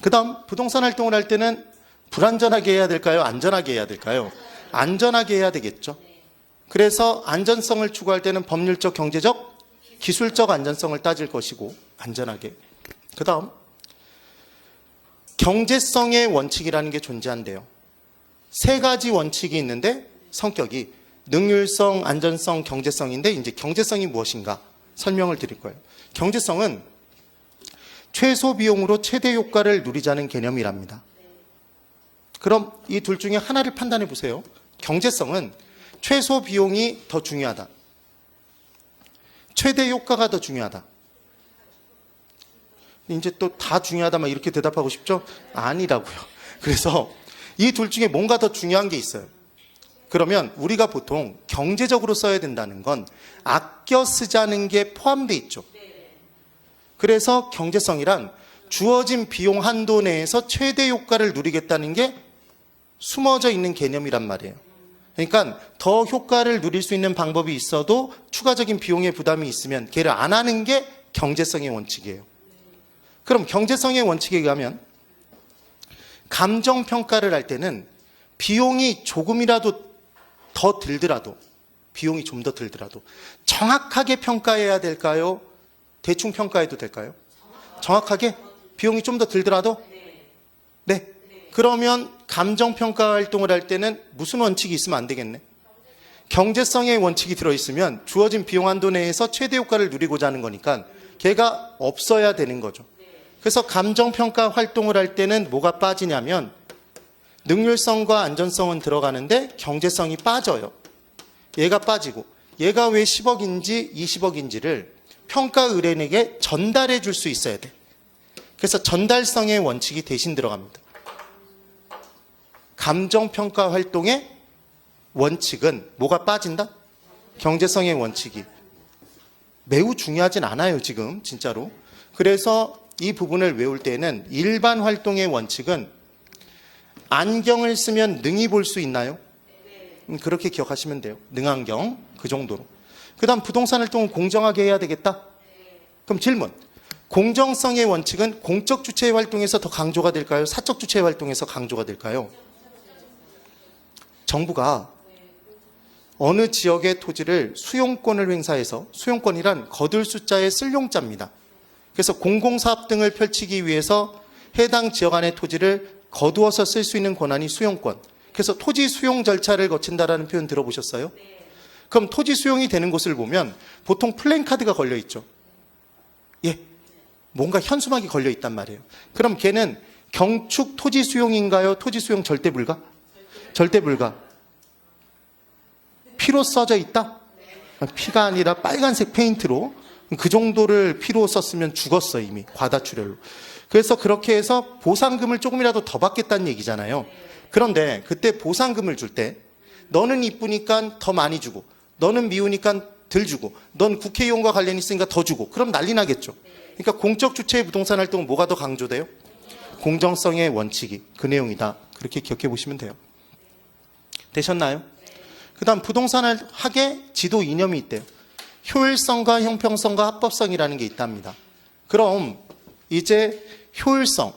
그 다음 부동산 활동을 할 때는 불안전하게 해야 될까요? 안전하게 해야 될까요? 안전하게 해야 되겠죠. 그래서 안전성을 추구할 때는 법률적, 경제적, 기술적 안전성을 따질 것이고 안전하게. 그 다음 경제성의 원칙이라는 게 존재한대요. 세 가지 원칙이 있는데 성격이 능률성, 안전성, 경제성인데 이제 경제성이 무엇인가 설명을 드릴 거예요. 경제성은 최소 비용으로 최대 효과를 누리자는 개념이랍니다. 그럼 이 둘 중에 하나를 판단해 보세요. 경제성은 최소 비용이 더 중요하다. 최대 효과가 더 중요하다. 이제 또 다 중요하다 이렇게 대답하고 싶죠? 아니라고요. 그래서 이 둘 중에 뭔가 더 중요한 게 있어요. 그러면 우리가 보통 경제적으로 써야 된다는 건 아껴 쓰자는 게 포함되어 있죠. 그래서 경제성이란 주어진 비용 한도 내에서 최대 효과를 누리겠다는 게 숨어져 있는 개념이란 말이에요. 그러니까 더 효과를 누릴 수 있는 방법이 있어도 추가적인 비용의 부담이 있으면 걔를 안 하는 게 경제성의 원칙이에요. 그럼 경제성의 원칙에 의하면 감정평가를 할 때는 비용이 조금이라도 더 들더라도 비용이 좀 더 들더라도 정확하게 평가해야 될까요? 대충 평가해도 될까요? 정확하게? 비용이 좀 더 들더라도? 네. 그러면 감정평가 활동을 할 때는 무슨 원칙이 있으면 안 되겠네? 경제성의 원칙이 들어있으면 주어진 비용 한도 내에서 최대 효과를 누리고자 하는 거니까 걔가 없어야 되는 거죠. 그래서 감정평가 활동을 할 때는 뭐가 빠지냐면 능률성과 안전성은 들어가는데 경제성이 빠져요. 얘가 빠지고 얘가 왜 10억인지 20억인지를 평가 의뢰인에게 전달해 줄 수 있어야 돼. 그래서 전달성의 원칙이 대신 들어갑니다. 감정평가 활동의 원칙은 뭐가 빠진다? 경제성의 원칙이. 매우 중요하진 않아요, 지금 진짜로. 그래서 이 부분을 외울 때는 일반 활동의 원칙은 안경을 쓰면 능히 볼 수 있나요? 그렇게 기억하시면 돼요. 능안경 그 정도로. 그 다음 부동산 활동은 공정하게 해야 되겠다? 그럼 질문. 공정성의 원칙은 공적 주체의 활동에서 더 강조가 될까요? 사적 주체의 활동에서 강조가 될까요? 정부가 어느 지역의 토지를 수용권을 행사해서, 수용권이란 거둘 숫자의 쓸용자입니다. 그래서 공공사업 등을 펼치기 위해서 해당 지역 안의 토지를 거두어서 쓸 수 있는 권한이 수용권. 그래서 토지 수용 절차를 거친다라는 표현 들어보셨어요? 그럼 토지 수용이 되는 곳을 보면 보통 플랜카드가 걸려 있죠. 예, 뭔가 현수막이 걸려 있단 말이에요. 그럼 걔는 경축 토지 수용인가요? 토지 수용 절대 불가? 절대 불가. 피로 써져 있다? 피가 아니라 빨간색 페인트로 그 정도를 피로 썼으면 죽었어 이미 과다출혈로. 그래서 그렇게 해서 보상금을 조금이라도 더 받겠다는 얘기잖아요. 그런데 그때 보상금을 줄 때 너는 이쁘니까 더 많이 주고 너는 미우니까 덜 주고 넌 국회의원과 관련이 있으니까 더 주고 그럼 난리 나겠죠. 그러니까 공적 주체의 부동산 활동은 뭐가 더 강조돼요? 공정성의 원칙이 그 내용이다. 그렇게 기억해 보시면 돼요. 되셨나요? 그 다음 부동산 학의 지도 이념이 있대요. 효율성과 형평성과 합법성이라는 게 있답니다. 그럼 이제 효율성,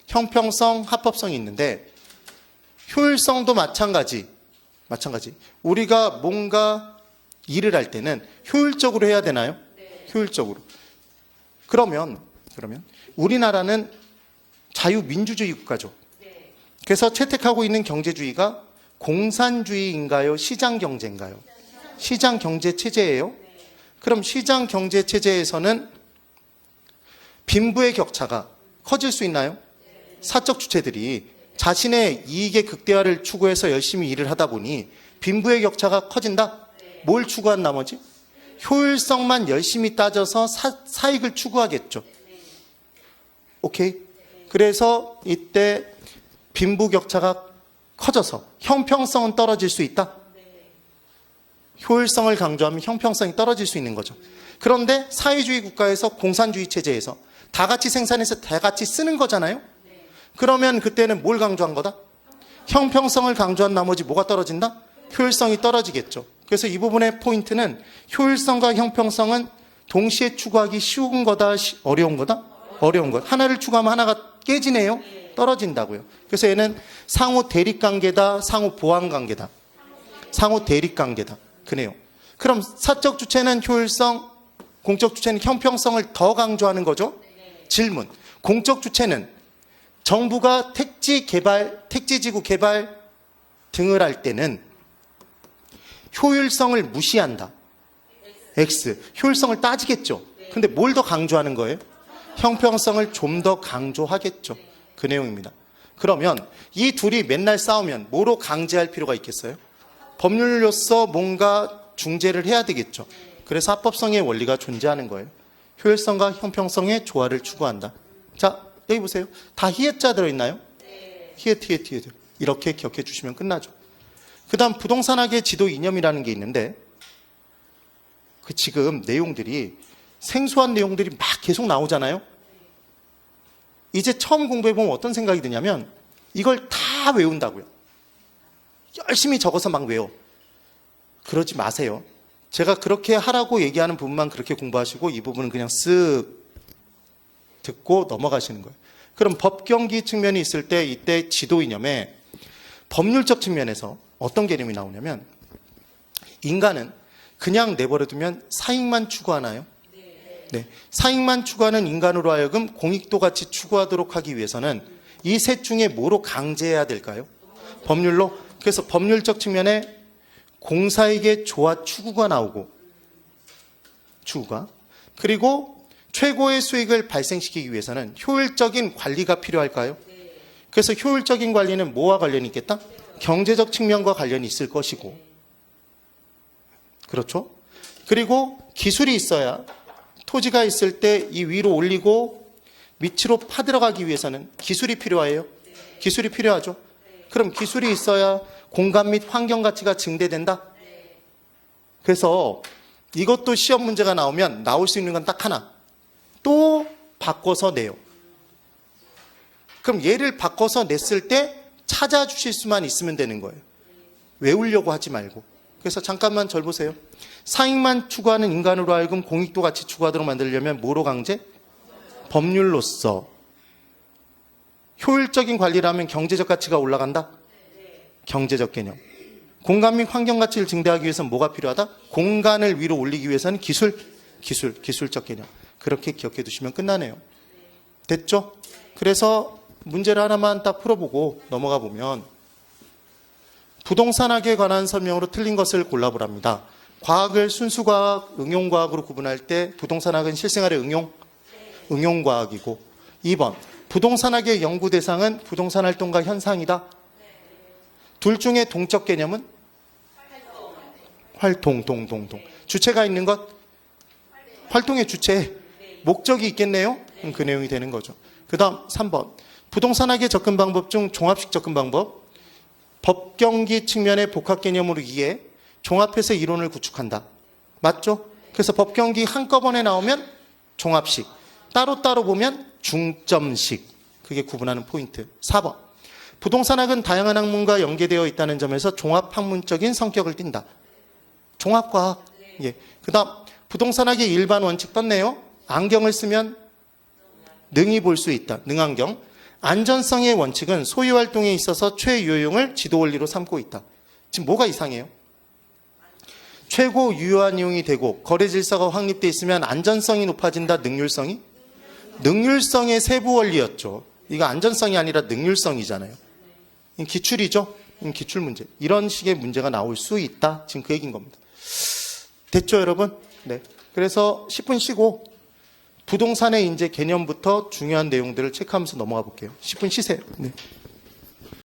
형평성, 합법성이 있는데 효율성도 마찬가지. 우리가 뭔가 일을 할 때는 효율적으로 해야 되나요? 효율적으로. 그러면 우리나라는 자유민주주의 국가죠. 그래서 채택하고 있는 경제주의가 공산주의인가요? 시장경제인가요? 시장경제체제예요. 그럼 시장경제체제에서는 빈부의 격차가 커질 수 있나요? 사적 주체들이 자신의 이익의 극대화를 추구해서 열심히 일을 하다 보니 빈부의 격차가 커진다? 뭘 추구한 나머지? 효율성만 열심히 따져서 사익을 추구하겠죠. 오케이? 그래서 이때 빈부 격차가 커져서 형평성은 떨어질 수 있다? 효율성을 강조하면 형평성이 떨어질 수 있는 거죠. 그런데 사회주의 국가에서 공산주의 체제에서 다 같이 생산해서 다 같이 쓰는 거잖아요. 그러면 그때는 뭘 강조한 거다? 형평성을 강조한 나머지 뭐가 떨어진다? 효율성이 떨어지겠죠. 그래서 이 부분의 포인트는 효율성과 형평성은 동시에 추구하기 쉬운 거다? 어려운 거다? 어려운 것. 하나를 추구하면 하나가 깨지네요? 떨어진다고요. 그래서 얘는 상호 대립관계다? 상호 보완관계다? 상호 대립관계다. 그네요. 그럼 사적 주체는 효율성, 공적 주체는 형평성을 더 강조하는 거죠? 질문. 공적 주체는 정부가 택지지구 개발 등을 할 때는 효율성을 무시한다. X. 효율성을 따지겠죠. 근데 뭘 더 강조하는 거예요? 형평성을 좀 더 강조하겠죠. 그 내용입니다. 그러면 이 둘이 맨날 싸우면 뭐로 강제할 필요가 있겠어요? 법률로서 뭔가 중재를 해야 되겠죠. 그래서 합법성의 원리가 존재하는 거예요. 효율성과 형평성의 조화를 추구한다. 자, 여기 보세요. 다 히읗자 들어있나요? 히읗. 이렇게 기억해 주시면 끝나죠. 그 다음 부동산학의 지도 이념이라는 게 있는데 그 지금 내용들이 생소한 내용들이 막 계속 나오잖아요. 이제 처음 공부해보면 어떤 생각이 드냐면 이걸 다 외운다고요. 열심히 적어서 막 외워. 그러지 마세요. 제가 그렇게 하라고 얘기하는 부분만 그렇게 공부하시고 이 부분은 그냥 쓱 듣고 넘어가시는 거예요. 그럼 법경기 측면이 있을 때 이때 지도 이념에 법률적 측면에서 어떤 개념이 나오냐면 인간은 그냥 내버려두면 사익만 추구하나요? 네. 사익만 추구하는 인간으로 하여금 공익도 같이 추구하도록 하기 위해서는 이 셋 중에 뭐로 강제해야 될까요? 법률로. 그래서 법률적 측면에 공사익의 조화 추구가 나오고 그리고 최고의 수익을 발생시키기 위해서는 효율적인 관리가 필요할까요? 그래서 효율적인 관리는 뭐와 관련이 있겠다? 경제적 측면과 관련이 있을 것이고 그렇죠? 그리고 기술이 있어야 토지가 있을 때 이 위로 올리고 밑으로 파들어가기 위해서는 기술이 필요해요. 기술이 필요하죠. 그럼 기술이 있어야 공간 및 환경 가치가 증대된다. 그래서 이것도 시험 문제가 나오면 나올 수 있는 건 딱 하나. 또 바꿔서 내요. 그럼 얘를 바꿔서 냈을 때 찾아주실 수만 있으면 되는 거예요. 외우려고 하지 말고. 그래서 잠깐만 절 보세요. 사익만 추구하는 인간으로 하여금 공익도 같이 추구하도록 만들려면 뭐로 강제? 법률로서. 효율적인 관리를 하면 경제적 가치가 올라간다? 경제적 개념. 공간 및 환경 가치를 증대하기 위해서는 뭐가 필요하다? 공간을 위로 올리기 위해서는 기술적 개념. 그렇게 기억해 두시면 끝나네요. 됐죠? 그래서 문제를 하나만 딱 풀어보고 넘어가 보면 부동산학에 관한 설명으로 틀린 것을 골라보랍니다. 과학을 순수과학, 응용과학으로 구분할 때 부동산학은 실생활의 응용과학이고 2번 부동산학의 연구 대상은 부동산 활동과 현상이다. 둘 중에 동적 개념은? 활동. 주체가 있는 것, 활동의 주체, 목적이 있겠네요. 그 내용이 되는 거죠. 그 다음 3번. 부동산학의 접근 방법 중 종합식 접근 방법. 법경기 측면의 복합 개념으로 이해, 종합해서 이론을 구축한다. 맞죠? 그래서 법경기 한꺼번에 나오면 종합식, 따로따로 보면 중점식. 그게 구분하는 포인트. 4번. 부동산학은 다양한 학문과 연계되어 있다는 점에서 종합학문적인 성격을 띈다. 종합과학. 예. 그 다음 부동산학의 일반 원칙 떴네요. 안경을 쓰면 능히 볼 수 있다. 능안경. 안전성의 원칙은 소유활동에 있어서 최유효용을 지도원리로 삼고 있다. 지금 뭐가 이상해요? 최고 유효한 이용이 되고 거래질서가 확립되어 있으면 안전성이 높아진다. 능률성이? 능률성의 세부 원리였죠. 이거 안전성이 아니라 능률성이잖아요. 기출이죠. 기출 문제. 이런 식의 문제가 나올 수 있다. 지금 그 얘기인 겁니다. 됐죠, 여러분? 네. 그래서 10분 쉬고 부동산의 이제 개념부터 중요한 내용들을 체크하면서 넘어가 볼게요. 10분 쉬세요. 네.